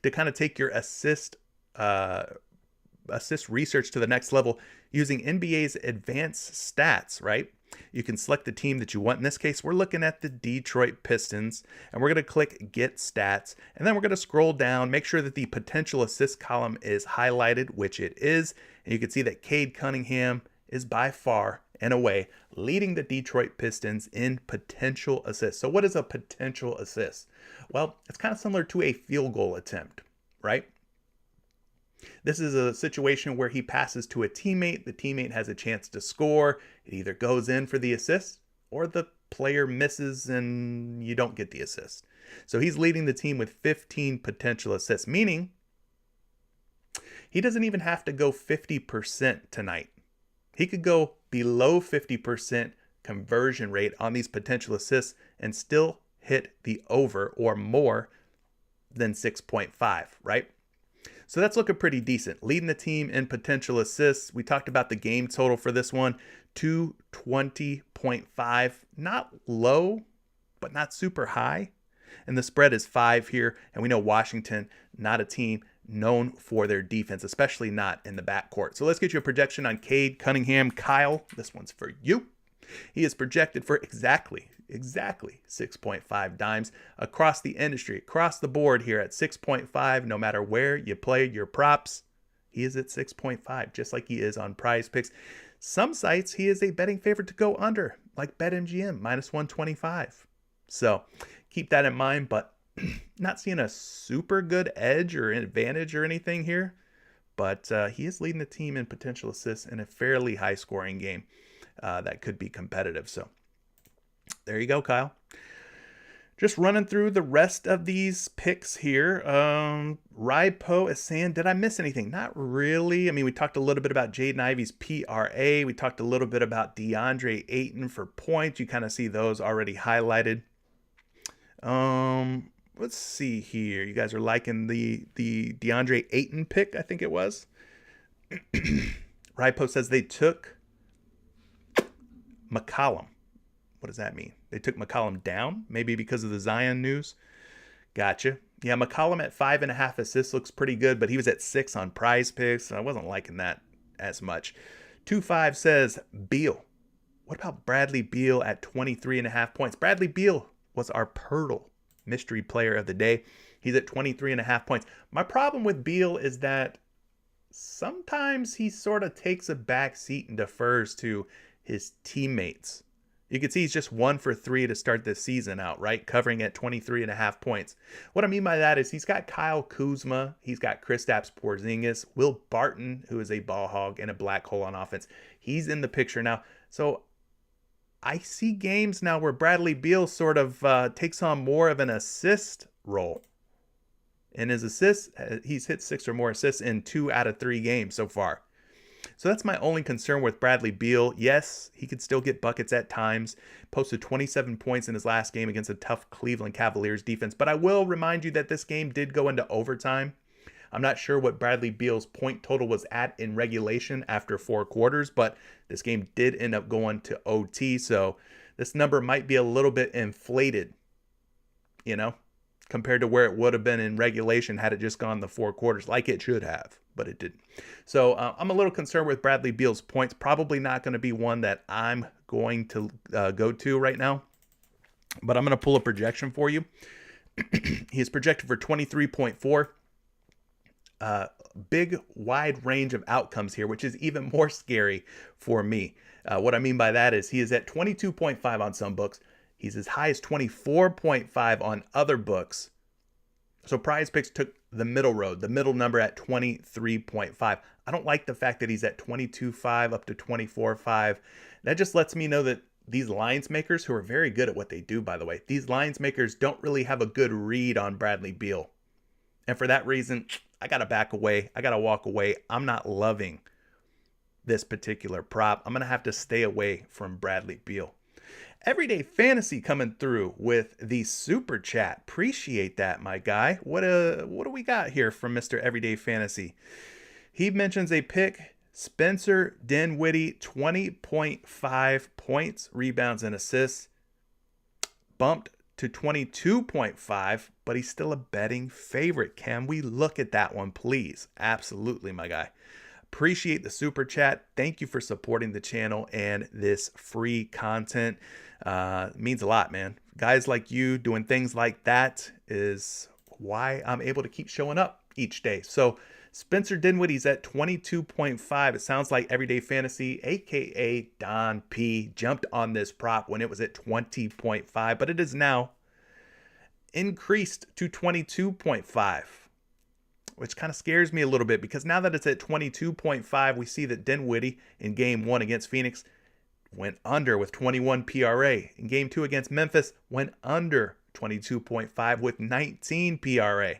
to kind of take your assist research to the next level using NBA's advanced stats, right? You can select the team that you want. In this case, we're looking at the Detroit Pistons, and we're going to click Get Stats, and then we're going to scroll down, make sure that the potential assist column is highlighted, which it is, and you can see that Cade Cunningham is by far and away leading the Detroit Pistons in potential assists. So what is a potential assist? Well, it's kind of similar to a field goal attempt, right? This is a situation where he passes to a teammate. The teammate has a chance to score. It either goes in for the assist or the player misses and you don't get the assist. So he's leading the team with 15 potential assists, meaning he doesn't even have to go 50% tonight. He could go below 50% conversion rate on these potential assists and still hit the over or more than 6.5, right? So that's looking pretty decent. Leading the team in potential assists. We talked about the game total for this one, 220.5. Not low, but not super high. And the spread is 5 here. And we know Washington, not a team known for their defense, especially not in the backcourt. So let's get you a projection on Cade Cunningham. Kyle, this one's for you. He is projected for exactly 6.5 dimes across the industry, across the board here at 6.5. No matter where you play your props, he is at 6.5, just like he is on PrizePicks. Some sites, he is a betting favorite to go under, like BetMGM, minus 125. So keep that in mind, but not seeing a super good edge or advantage or anything here. But he is leading the team in potential assists in a fairly high-scoring game that could be competitive. So there you go, Kyle. Just running through the rest of these picks here. Rypo is saying, did I miss anything? Not really. I mean, we talked a little bit about Jaden Ivey's PRA. We talked a little bit about DeAndre Ayton for points. You kind of see those already highlighted. Let's see here. You guys are liking the DeAndre Ayton pick, I think it was. Rypo says they took McCollum. What does that mean? They took McCollum down? Maybe because of the Zion news? Gotcha. Yeah, McCollum at 5.5 assists looks pretty good, but he was at 6 on PrizePicks, so I wasn't liking that as much. 2.5 says Beal. What about Bradley Beal at 23.5 points? Bradley Beal was our Poeltl mystery player of the day. He's at 23.5 points. My problem with Beal is that sometimes he sort of takes a back seat and defers to his teammates. You can see he's just 1 for 3 to start this season out, right? Covering at 23.5 points. What I mean by that is he's got Kyle Kuzma, he's got Kristaps Porzingis, Will Barton, who is a ball hog and a black hole on offense. He's in the picture now. So I see games now where Bradley Beal sort of takes on more of an assist role. In his assists, he's hit 6 or more assists in 2 out of 3 games so far. So that's my only concern with Bradley Beal. Yes, he could still get buckets at times. Posted 27 points in his last game against a tough Cleveland Cavaliers defense. But I will remind you that this game did go into overtime. I'm not sure what Bradley Beal's point total was at in regulation after 4 quarters, but this game did end up going to OT, so this number might be a little bit inflated, compared to where it would have been in regulation had it just gone the 4 quarters like it should have, but it didn't. So I'm a little concerned with Bradley Beal's points. Probably not going to be one that I'm going to go to right now, but I'm going to pull a projection for you. He is projected for 23.4. Big wide range of outcomes here, which is even more scary for me. What I mean by that is he is at 22.5 on some books. He's as high as 24.5 on other books. So PrizePicks took the middle road, the middle number at 23.5. I don't like the fact that he's at 22.5 up to 24.5. That just lets me know that these lines makers, who are very good at what they do, by the way, these lines makers don't really have a good read on Bradley Beal. And for that reason, I got to back away. I got to walk away. I'm not loving this particular prop. I'm going to have to stay away from Bradley Beal. Everyday Fantasy coming through with the super chat. Appreciate that, my guy. What do we got here from Mr. Everyday Fantasy? He mentions a pick, Spencer Dinwiddie, 20.5 points, rebounds, and assists. Bumped to 22.5, but he's still a betting favorite. Can we look at that one, please? Absolutely, my guy. Appreciate the super chat. Thank you for supporting the channel and this free content. Means a lot, man. Guys like you doing things like that is why I'm able to keep showing up each day. So Spencer Dinwiddie's at 22.5. It sounds like Everyday Fantasy, aka Don P, jumped on this prop when it was at 20.5, but it is now increased to 22.5. which kind of scares me a little bit, because now that it's at 22.5, we see that Dinwiddie in game 1 against Phoenix went under with 21 PRA. In game 2 against Memphis, went under 22.5 with 19 PRA.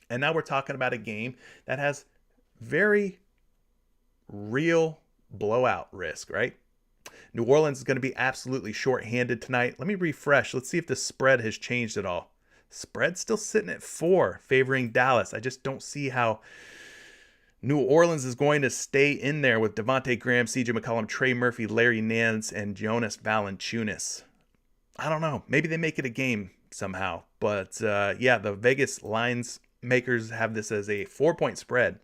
And now we're talking about a game that has very real blowout risk, right? New Orleans is going to be absolutely shorthanded tonight. Let me refresh. Let's see if the spread has changed at all. Spread's still sitting at 4, favoring Dallas. I just don't see how New Orleans is going to stay in there with Devontae Graham, CJ McCollum, Trey Murphy, Larry Nance, and Jonas Valanciunas. I don't know. Maybe they make it a game somehow. But yeah, the Vegas lines makers have this as a 4-point spread.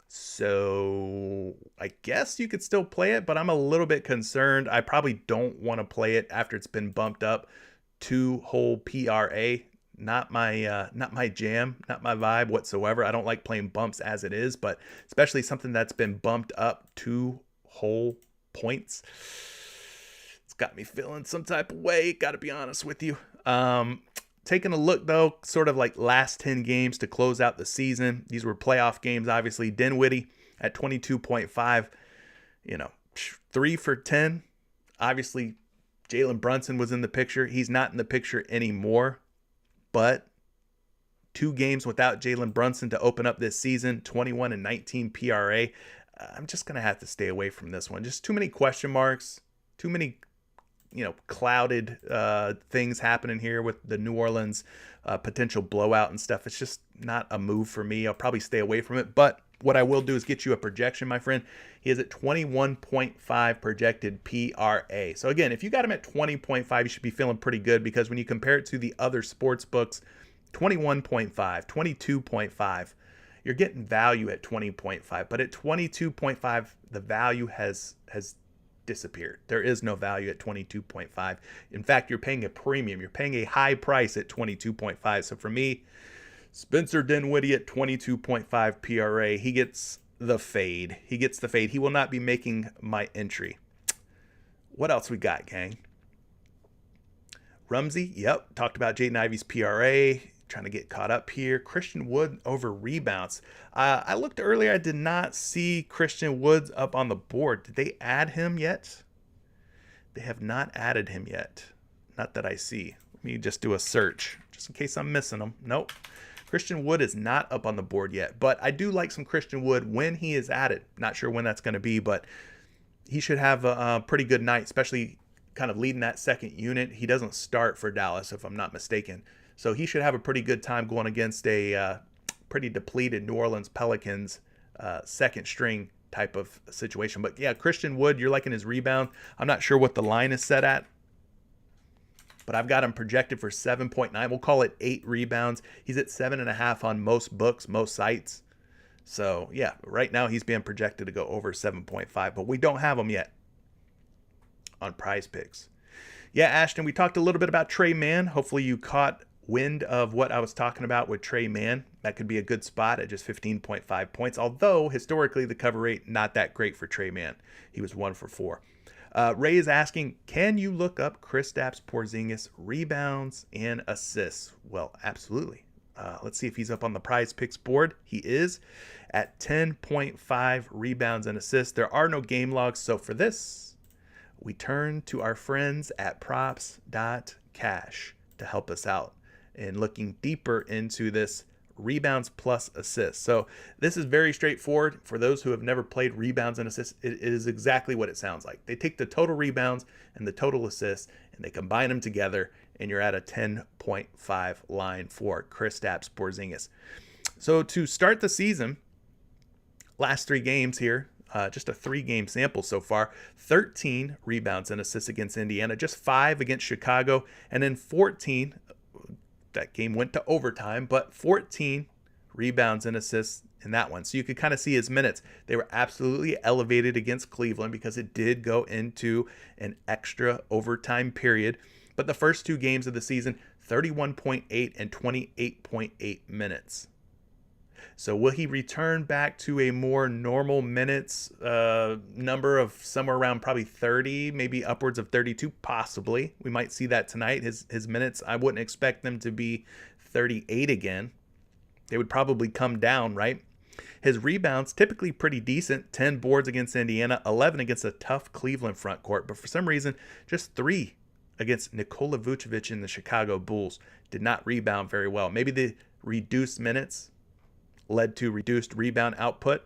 So I guess you could still play it, but I'm a little bit concerned. I probably don't want to play it after it's been bumped up 2 whole PRA. Not my jam, not my vibe whatsoever. I don't like playing bumps as it is, but especially something that's been bumped up 2 whole points. It's got me feeling some type of way, got to be honest with you. Taking a look, though, sort of like last 10 games to close out the season. These were playoff games, obviously. Dinwiddie at 22.5, 3 for 10. Obviously, Jalen Brunson was in the picture. He's not in the picture anymore. But 2 games without Jalen Brunson to open up this season, 21 and 19 PRA. I'm just going to have to stay away from this one. Just too many question marks, too many clouded things happening here with the New Orleans potential blowout and stuff. It's just not a move for me. I'll probably stay away from it. But what I will do is get you a projection, my friend. He is at 21.5 projected PRA. So again, if you got him at 20.5, you should be feeling pretty good, because when you compare it to the other sports books, 21.5, 22.5, you're getting value at 20.5. But at 22.5, the value has disappeared. There is no value at 22.5. In fact, you're paying a premium. You're paying a high price at 22.5. So for me, Spencer Dinwiddie at 22.5 PRA, he gets the fade. He will not be making my entry. What else we got, gang? Rumsey, yep. Talked about Jaden Ivey's PRA. Trying to get caught up here. Christian Wood over rebounds. I looked earlier. I did not see Christian Woods up on the board. Did they add him yet? They have not added him yet. Not that I see. Let me just do a search, just in case I'm missing him. Nope. Christian Wood is not up on the board yet. But I do like some Christian Wood when he is added. Not sure when that's going to be, but he should have a pretty good night, especially kind of leading that second unit. He doesn't start for Dallas, if I'm not mistaken. So he should have a pretty good time going against a pretty depleted New Orleans Pelicans second string type of situation. But yeah, Christian Wood, you're liking his rebound. I'm not sure what the line is set at, but I've got him projected for 7.9. We'll call it 8 rebounds. He's at 7.5 on most books, most sites. So yeah, right now he's being projected to go over 7.5, but we don't have him yet on PrizePicks. Yeah, Ashton, we talked a little bit about Trey Mann. Hopefully you caught wind of what I was talking about with Trey Mann. That could be a good spot at just 15.5 points, although historically the cover rate not that great for Trey Mann. He was 1 for 4. Ray is asking, can you look up Kristaps Porzingis rebounds and assists? Well, absolutely. Let's see if he's up on the PrizePicks board. He is at 10.5 rebounds and assists. There are no game logs, so for this, we turn to our friends at props.cash to help us out in looking deeper into this rebounds plus assists. So this is very straightforward. For those who have never played rebounds and assists, it is exactly what it sounds like. They take the total rebounds and the total assists and they combine them together, and you're at a 10.5 line for Kristaps Porzingis. So to start the season, last 3 games here, just a 3-game sample so far, 13 rebounds and assists against Indiana, just 5 against Chicago, and then 14, that game went to overtime, but 14 rebounds and assists in that one. So you could kind of see his minutes. They were absolutely elevated against Cleveland because it did go into an extra overtime period. But the first 2 games of the season, 31.8 and 28.8 minutes. So will he return back to a more normal minutes number of somewhere around probably 30, maybe upwards of 32? Possibly. We might see that tonight. His minutes, I wouldn't expect them to be 38 again. They would probably come down, right? His rebounds, typically pretty decent. 10 boards against Indiana, 11 against a tough Cleveland front court. But for some reason, just 3 against Nikola Vucevic and the Chicago Bulls. Did not rebound very well. Maybe the reduced minutes led to reduced rebound output.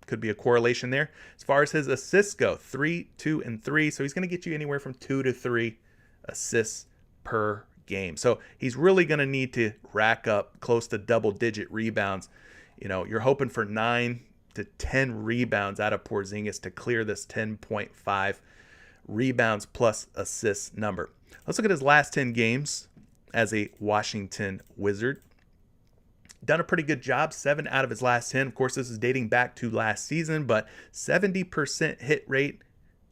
Could be a correlation there. As far as his assists go, 3, 2, and 3. So he's going to get you anywhere from 2 to 3 assists per game. So he's really going to need to rack up close to double-digit rebounds. You know, you're hoping for 9 to 10 rebounds out of Porzingis to clear this 10.5 rebounds plus assists number. Let's look at his last 10 games as a Washington Wizard. Done a pretty good job, 7 out of his last 10. Of course, this is dating back to last season, but 70% hit rate,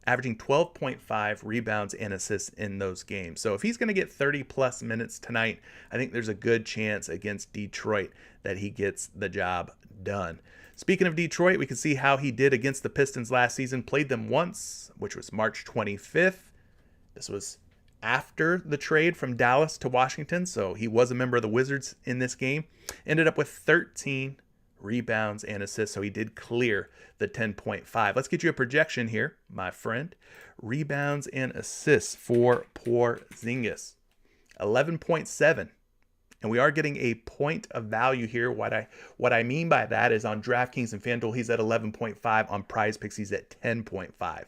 averaging 12.5 rebounds and assists in those games. So if he's going to get 30-plus minutes tonight, I think there's a good chance against Detroit that he gets the job done. Speaking of Detroit, we can see how he did against the Pistons last season. Played them once, which was March 25th. This was after the trade from Dallas to Washington, so he was a member of the Wizards in this game. Ended up with 13 rebounds and assists, so he did clear the 10.5. Let's get you a projection here, my friend. Rebounds and assists for Porzingis, 11.7. And we are getting a point of value here. What I mean by that is on DraftKings and FanDuel, he's at 11.5. On PrizePicks, he's at 10.5.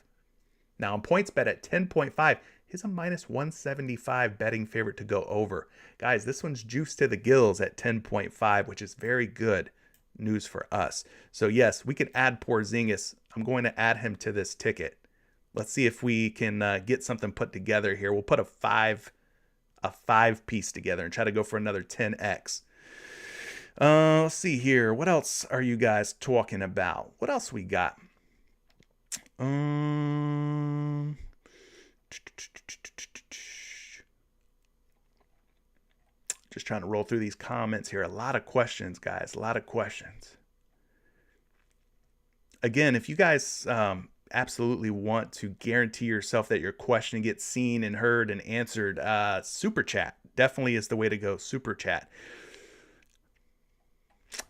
Now, on PointsBet at 10.5, he's a minus 175 betting favorite to go over. Guys, this one's juiced to the gills at 10.5, which is very good news for us. So, yes, we can add Porzingis. I'm going to add him to this ticket. Let's see if we can get something put together here. We'll put a five piece together and try to go for another 10x. Let's see here. What else are you guys talking about? What else we got? Just trying to roll through these comments here. A lot of questions, guys. A lot of questions. Again, if you guys absolutely want to guarantee yourself that your question gets seen and heard and answered, Super Chat definitely is the way to go. Super Chat.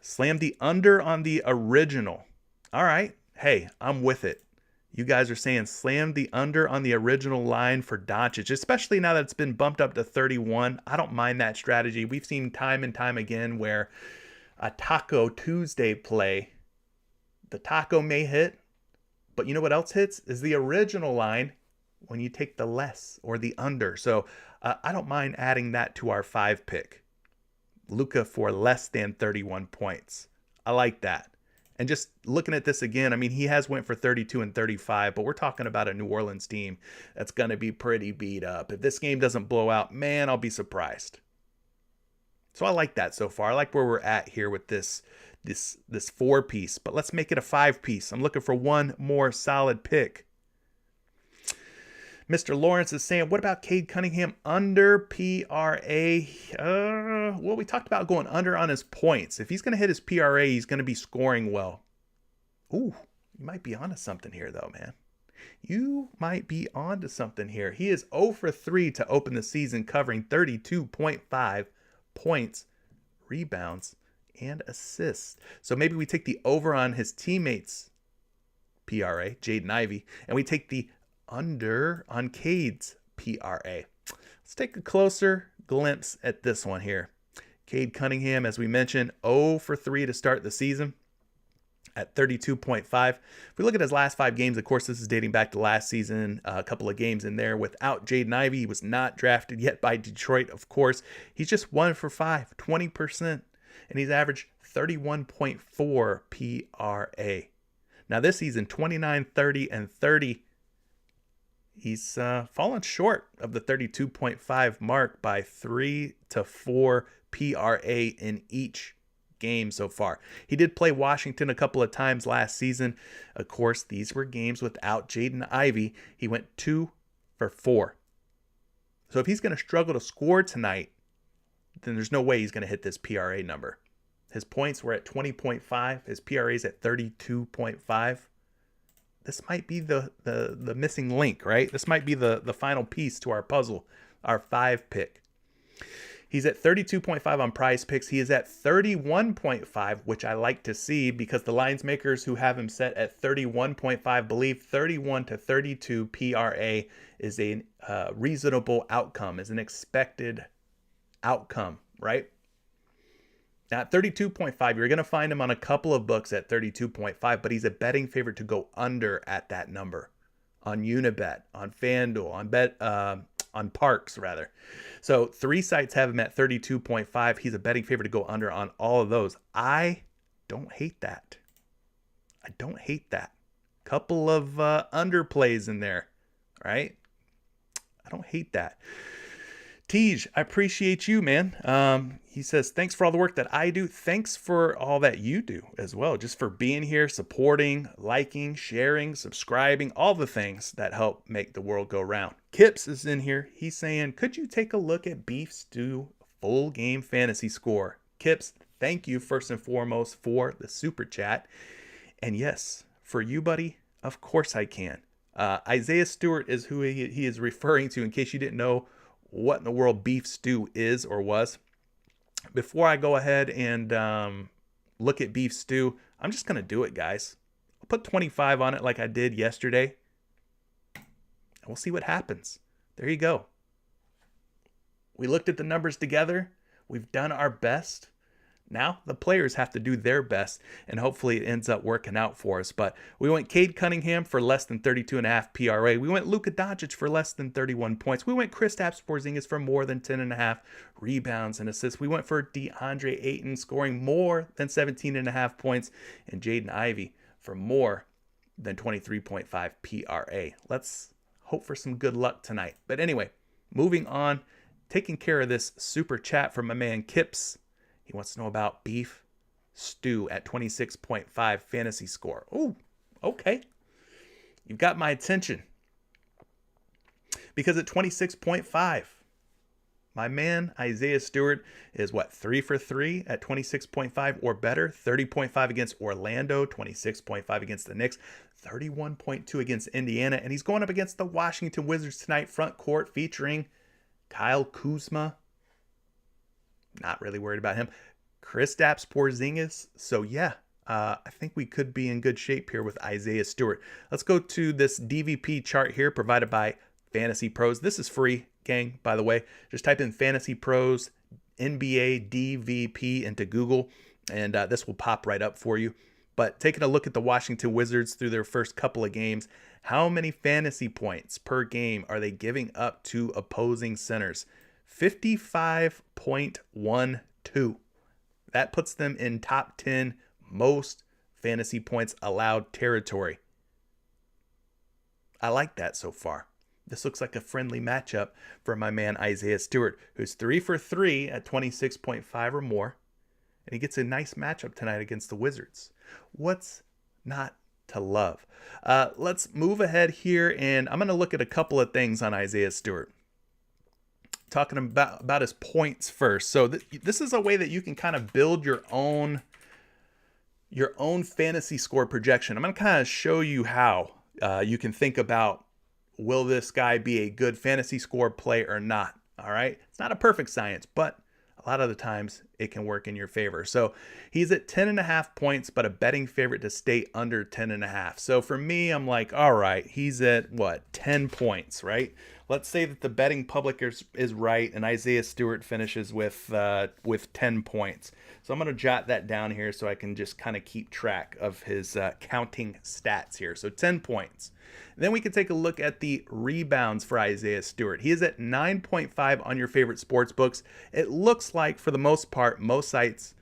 Slam the under on the original. All right. Hey, I'm with it. You guys are saying slam the under on the original line for Doncic, especially now that it's been bumped up to 31. I don't mind that strategy. We've seen time and time again where a Taco Tuesday play, the taco may hit, but you know what else hits? Is the original line when you take the less or the under. So I don't mind adding that to our 5 pick. Luka for less than 31 points. I like that. And just looking at this again, I mean, he has went for 32 and 35, but we're talking about a New Orleans team that's going to be pretty beat up. If this game doesn't blow out, man, I'll be surprised. So I like that so far. I like where we're at here with this 4-piece, but let's make it a 5-piece. I'm looking for one more solid pick. Mr. Lawrence is saying, what about Cade Cunningham under PRA? Well, we talked about going under on his points. If he's going to hit his PRA, he's going to be scoring well. Ooh, you might be onto something here, though, man. You might be onto something here. He is 0 for 3 to open the season, covering 32.5 points, rebounds, and assists. So maybe we take the over on his teammates' PRA, Jaden Ivey, and we take the under on Cade's PRA. Let's take a closer glimpse at this one here. Cade Cunningham, as we mentioned, 0 for 3 to start the season at 32.5. If we look at his last 5 games, of course, this is dating back to last season, a couple of games in there without Jaden Ivey. He was not drafted yet by Detroit, of course. He's just 1 for 5, 20%, and he's averaged 31.4 PRA. Now this season, 29, 30, and 30. He's fallen short of the 32.5 mark by 3 to 4 PRA in each game so far. He did play Washington a couple of times last season. Of course, these were games without Jaden Ivey. He went 2 for 4. So if he's going to struggle to score tonight, then there's no way he's going to hit this PRA number. His points were at 20.5. His PRA is at 32.5. This might be the missing link, right? This might be the final piece to our puzzle, our 5 pick. He's at 32.5 on PrizePicks. He is at 31.5, which I like to see because the lines makers who have him set at 31.5 believe 31 to 32 PRA is a reasonable outcome, is an expected outcome, right? Now at 32.5, you're going to find him on a couple of books at 32.5, but he's a betting favorite to go under at that number on Unibet, on FanDuel, on Parks rather. So 3 sites have him at 32.5. He's a betting favorite to go under on all of those. I don't hate that. I don't hate that. Couple of underplays in there, right? I don't hate that. Tej, I appreciate you, man. He says, thanks for all the work that I do. Thanks for all that you do as well. Just for being here, supporting, liking, sharing, subscribing, all the things that help make the world go round. Kips is in here. He's saying, could you take a look at Beef Stew full game fantasy score? Kips, thank you first and foremost for the super chat. And yes, for you, buddy, of course I can. Isaiah Stewart is who he is referring to in case you didn't know what in the world Beef Stew is or was. Before I go ahead and look at Beef Stew, I'm just going to do it, guys. I'll put 25 on it like I did yesterday. And we'll see what happens. There you go. We looked at the numbers together. We've done our best. Now the players have to do their best, and hopefully it ends up working out for us. But we went Cade Cunningham for less than 32.5 PRA. We went Luka Doncic for less than 31 points. We went Kristaps Porzingis for more than 10.5 rebounds and assists. We went for DeAndre Ayton scoring more than 17.5 points, and Jaden Ivey for more than 23.5 PRA. Let's hope for some good luck tonight. But anyway, moving on, taking care of this super chat from my man Kips. He wants to know about Beef Stew at 26.5 fantasy score. Oh, okay. You've got my attention. Because at 26.5, my man Isaiah Stewart is 3 for 3 at 26.5 or better. 30.5 against Orlando, 26.5 against the Knicks, 31.2 against Indiana. And he's going up against the Washington Wizards tonight, front court featuring Kyle Kuzma. Not really worried about him. Kristaps Porzingis. So yeah, I think we could be in good shape here with Isaiah Stewart. Let's go to this DVP chart here provided by Fantasy Pros. This is free, gang, by the way. Just type in Fantasy Pros NBA DVP into Google, and this will pop right up for you. But taking a look at the Washington Wizards through their first couple of games, how many fantasy points per game are they giving up to opposing centers? 55.12. 2. That puts them in top 10 most fantasy points allowed territory. I like that so far. This looks like a friendly matchup for my man Isaiah Stewart, who's 3 for 3 at 26.5 or more. And he gets a nice matchup tonight against the Wizards. What's not to love? Let's move ahead here, and I'm going to look at a couple of things on Isaiah Stewart. Talking about his points first. So this is a way that you can kind of build your own fantasy score projection. I'm going to kind of show you how you can think about, will this guy be a good fantasy score play or not? All right. It's not a perfect science, but a lot of the times it can work in your favor. So he's at 10.5 points, but a betting favorite to stay under 10.5. So for me, I'm like, all right, he's at what, 10 points, right? Let's say that the betting public is right, and Isaiah Stewart finishes with 10 points. So I'm going to jot that down here so I can just kind of keep track of his counting stats here. So 10 points. Then we can take a look at the rebounds for Isaiah Stewart. He is at 9.5 on your favorite sports books. It looks like, for the most part, most sites,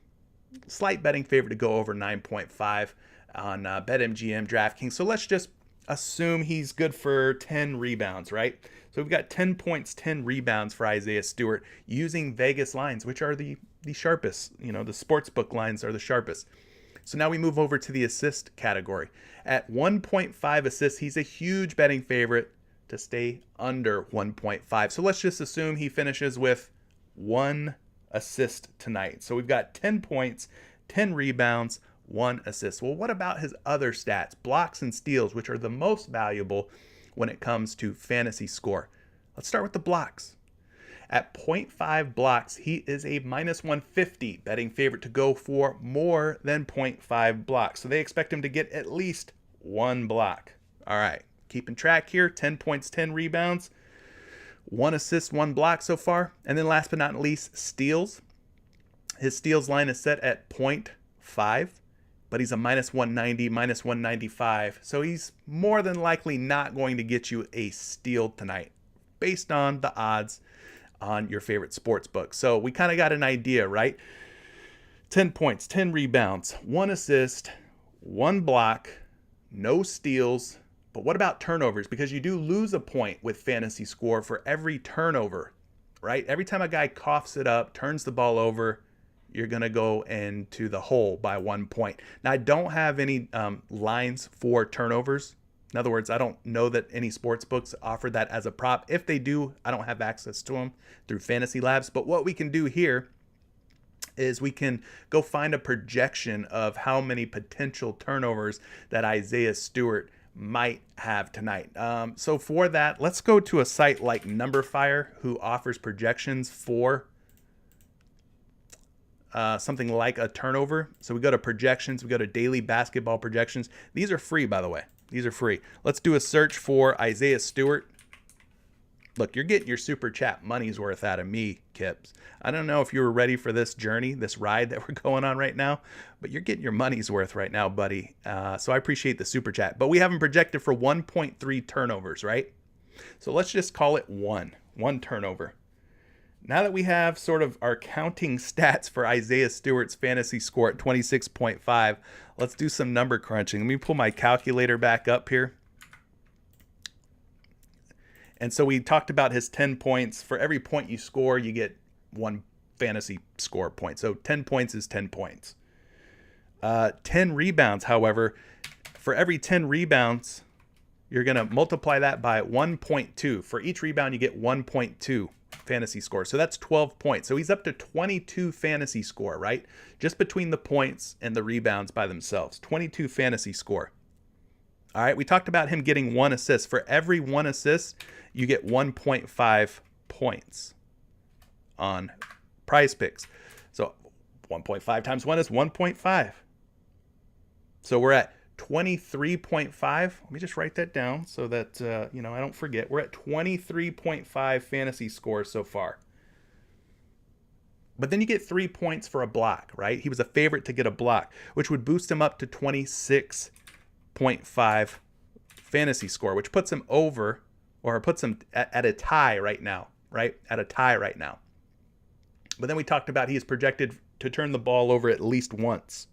slight betting favor to go over 9.5 on BetMGM, DraftKings. So let's just assume he's good for 10 rebounds, right? So we've got 10 points, 10 rebounds for Isaiah Stewart using Vegas lines, which are the sharpest. You know, the sportsbook lines are the sharpest. So now we move over to the assist category. At 1.5 assists, he's a huge betting favorite to stay under 1.5. So let's just assume he finishes with 1 assist tonight. So we've got 10 points, 10 rebounds, 1 assist. Well, what about his other stats? Blocks and steals, which are the most valuable when it comes to fantasy score. Let's start with the blocks. At 0.5 blocks, he is a minus 150 betting favorite to go for more than 0.5 blocks. So they expect him to get at least 1 block. All right, keeping track here, 10 points, 10 rebounds, 1 assist, 1 block so far. And then last but not least, steals. His steals line is set at 0.5. But he's a minus 190, minus 195. So he's more than likely not going to get you a steal tonight based on the odds on your favorite sports book. So we kind of got an idea, right? 10 points, 10 rebounds, 1 assist, 1 block, no steals. But what about turnovers? Because you do lose a point with fantasy score for every turnover, right? Every time a guy coughs it up, turns the ball over, you're going to go into the hole by 1 point. Now, I don't have any lines for turnovers. In other words, I don't know that any sports books offer that as a prop. If they do, I don't have access to them through Fantasy Labs. But what we can do here is we can go find a projection of how many potential turnovers that Isaiah Stewart might have tonight. So for that, let's go to a site like NumberFire, who offers projections for something like a turnover. So we go to projections, we go to daily basketball projections. These are free, by the way. These are free. Let's do a search for Isaiah Stewart. Look, you're getting your super chat money's worth out of me, Kips. I don't know if you were ready for this journey, this ride that we're going on right now, but you're getting your money's worth right now, buddy. So I appreciate the super chat. But we have him projected for 1.3 turnovers, right? So let's just call it one turnover. Now that we have sort of our counting stats for Isaiah Stewart's fantasy score at 26.5, let's do some number crunching. Let me pull my calculator back up here. And so we talked about his 10 points. For every point you score, you get 1 fantasy score point. So 10 points is 10 points. 10 rebounds, however, for every 10 rebounds, you're going to multiply that by 1.2. For each rebound, you get 1.2 fantasy score. So that's 12 points. So he's up to 22 fantasy score, right? Just between the points and the rebounds by themselves. 22 fantasy score. All right, we talked about him getting 1 assist. For every 1 assist, you get 1.5 points on PrizePicks. So 1.5 times 1 is 1.5. So we're at 23.5. Let me just write that down so that I don't forget. We're at 23.5 fantasy scores so far. But then you get 3 points for a block, right? He was a favorite to get a block, which would boost him up to 26.5 fantasy score, which puts him over, or puts him at a tie right now, right? At a tie right now. But then we talked about he is projected to turn the ball over at least once.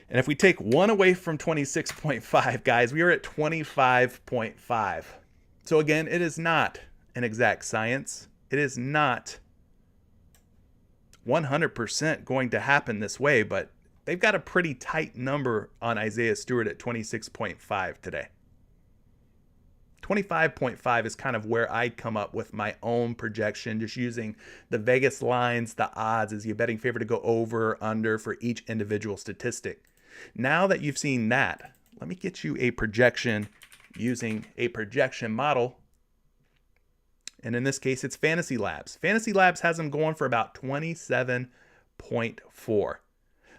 And if we take one away from 26.5, guys, we are at 25.5. So again, it is not an exact science. It is not 100% going to happen this way, but they've got a pretty tight number on Isaiah Stewart at 26.5 today. 25.5 is kind of where I come up with my own projection, just using the Vegas lines, the odds as your betting favorite to go over or under for each individual statistic. Now that you've seen that, let me get you a projection using a projection model. And in this case, it's Fantasy Labs. Fantasy Labs has them going for about 27.4.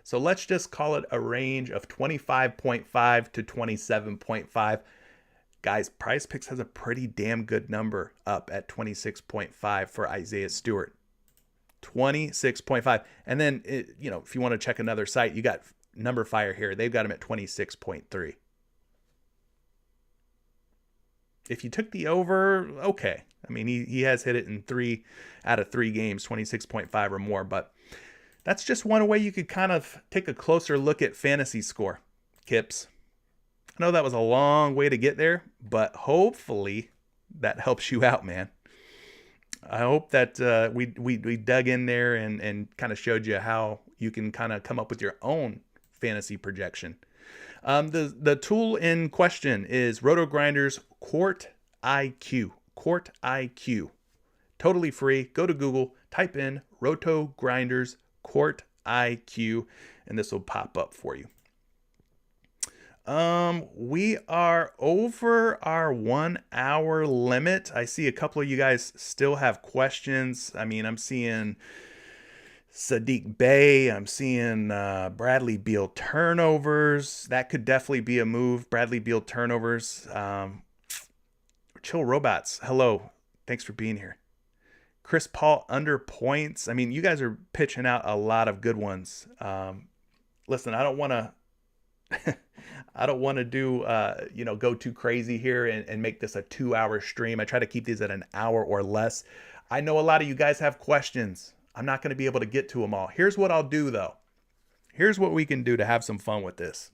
So let's just call it a range of 25.5 to 27.5. Guys, PrizePicks has a pretty damn good number up at 26.5 for Isaiah Stewart. 26.5. And then, if you want to check another site, you got Number Fire here. They've got him at 26.3. If you took the over, okay. I mean, he has hit it in 3 out of 3 games, 26.5 or more. But that's just one way you could kind of take a closer look at fantasy score, Kips. I know that was a long way to get there, but hopefully that helps you out, man. I hope that we dug in there and kind of showed you how you can kind of come up with your own fantasy projection. The tool in question is RotoGrinders Court IQ. Court IQ. Totally free. Go to Google, type in RotoGrinders Court IQ, and this will pop up for you. We are over our 1 hour limit. I see a couple of you guys still have questions. I mean, I'm seeing Sadiq Bey. I'm seeing Bradley Beal turnovers. That could definitely be a move. Bradley Beal turnovers. Chill Robots. Hello. Thanks for being here. Chris Paul under points. I mean, you guys are pitching out a lot of good ones. Listen, I don't want to do, go too crazy here and make this a 2-hour stream. I try to keep these at an hour or less. I know a lot of you guys have questions. I'm not going to be able to get to them all. Here's what I'll do, though. Here's what we can do to have some fun with this.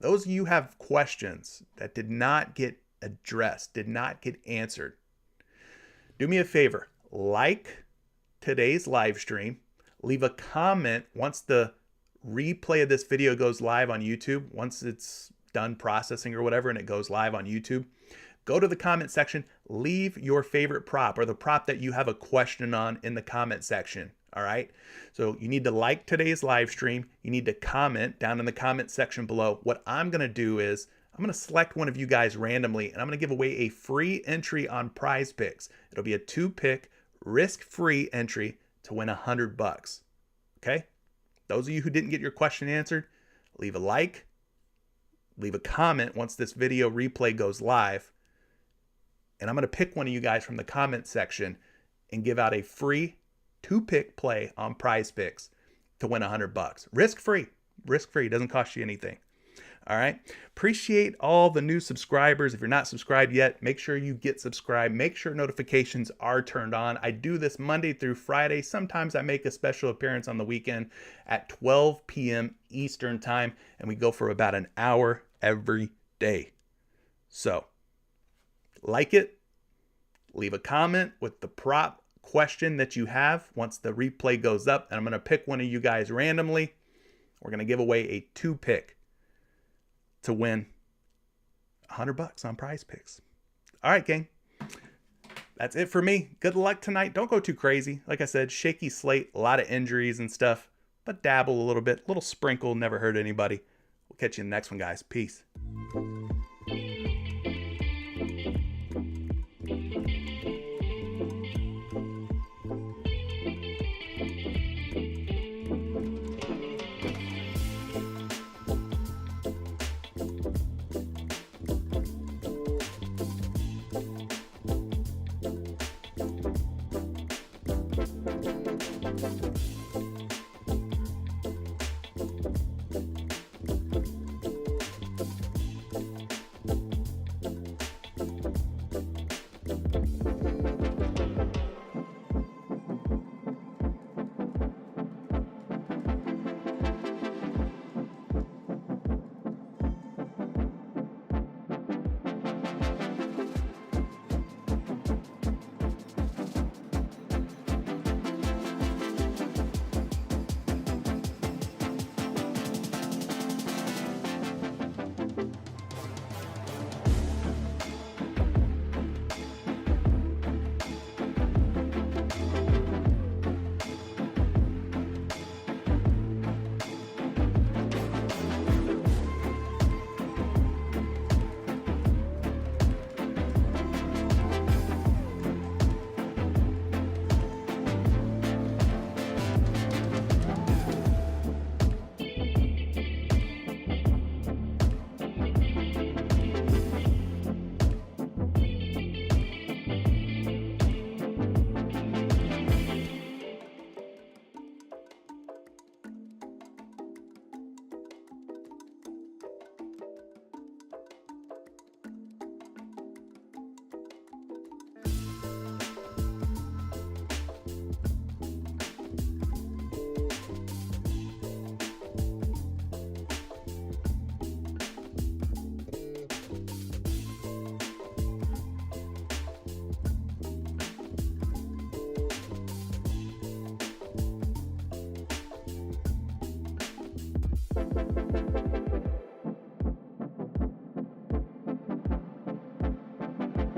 Those of you who have questions that did not get addressed, did not get answered, do me a favor. Like today's live stream. Leave a comment once the replay of this video goes live on YouTube. Once it's done processing or whatever and it goes live on YouTube, go to the comment section, leave your favorite prop or the prop that you have a question on in the comment section. All right. So you need to like today's live stream. You need to comment down in the comment section below. What I'm going to do is I'm going to select one of you guys randomly and I'm going to give away a free entry on PrizePicks. It'll be a 2-pick risk-free entry to win $100. Okay. Those of you who didn't get your question answered, leave a like, leave a comment once this video replay goes live. And I'm going to pick one of you guys from the comment section and give out a free 2-pick play on PrizePicks to win $100. Risk-free. Risk-free. Doesn't cost you anything. All right. Appreciate all the new subscribers. If you're not subscribed yet, make sure you get subscribed. Make sure notifications are turned on. I do this Monday through Friday. Sometimes I make a special appearance on the weekend at 12 p.m. Eastern time, and we go for about an hour every day. So, like it, leave a comment with the prop question that you have once the replay goes up, and I'm going to pick one of you guys randomly. We're going to give away a 2-pick to win $100 on PrizePicks. All right, gang. That's it for me. Good luck tonight. Don't go too crazy. Like I said, shaky slate, a lot of injuries and stuff, but dabble a little bit. Little sprinkle, never hurt anybody. We'll catch you in the next one, guys. Peace.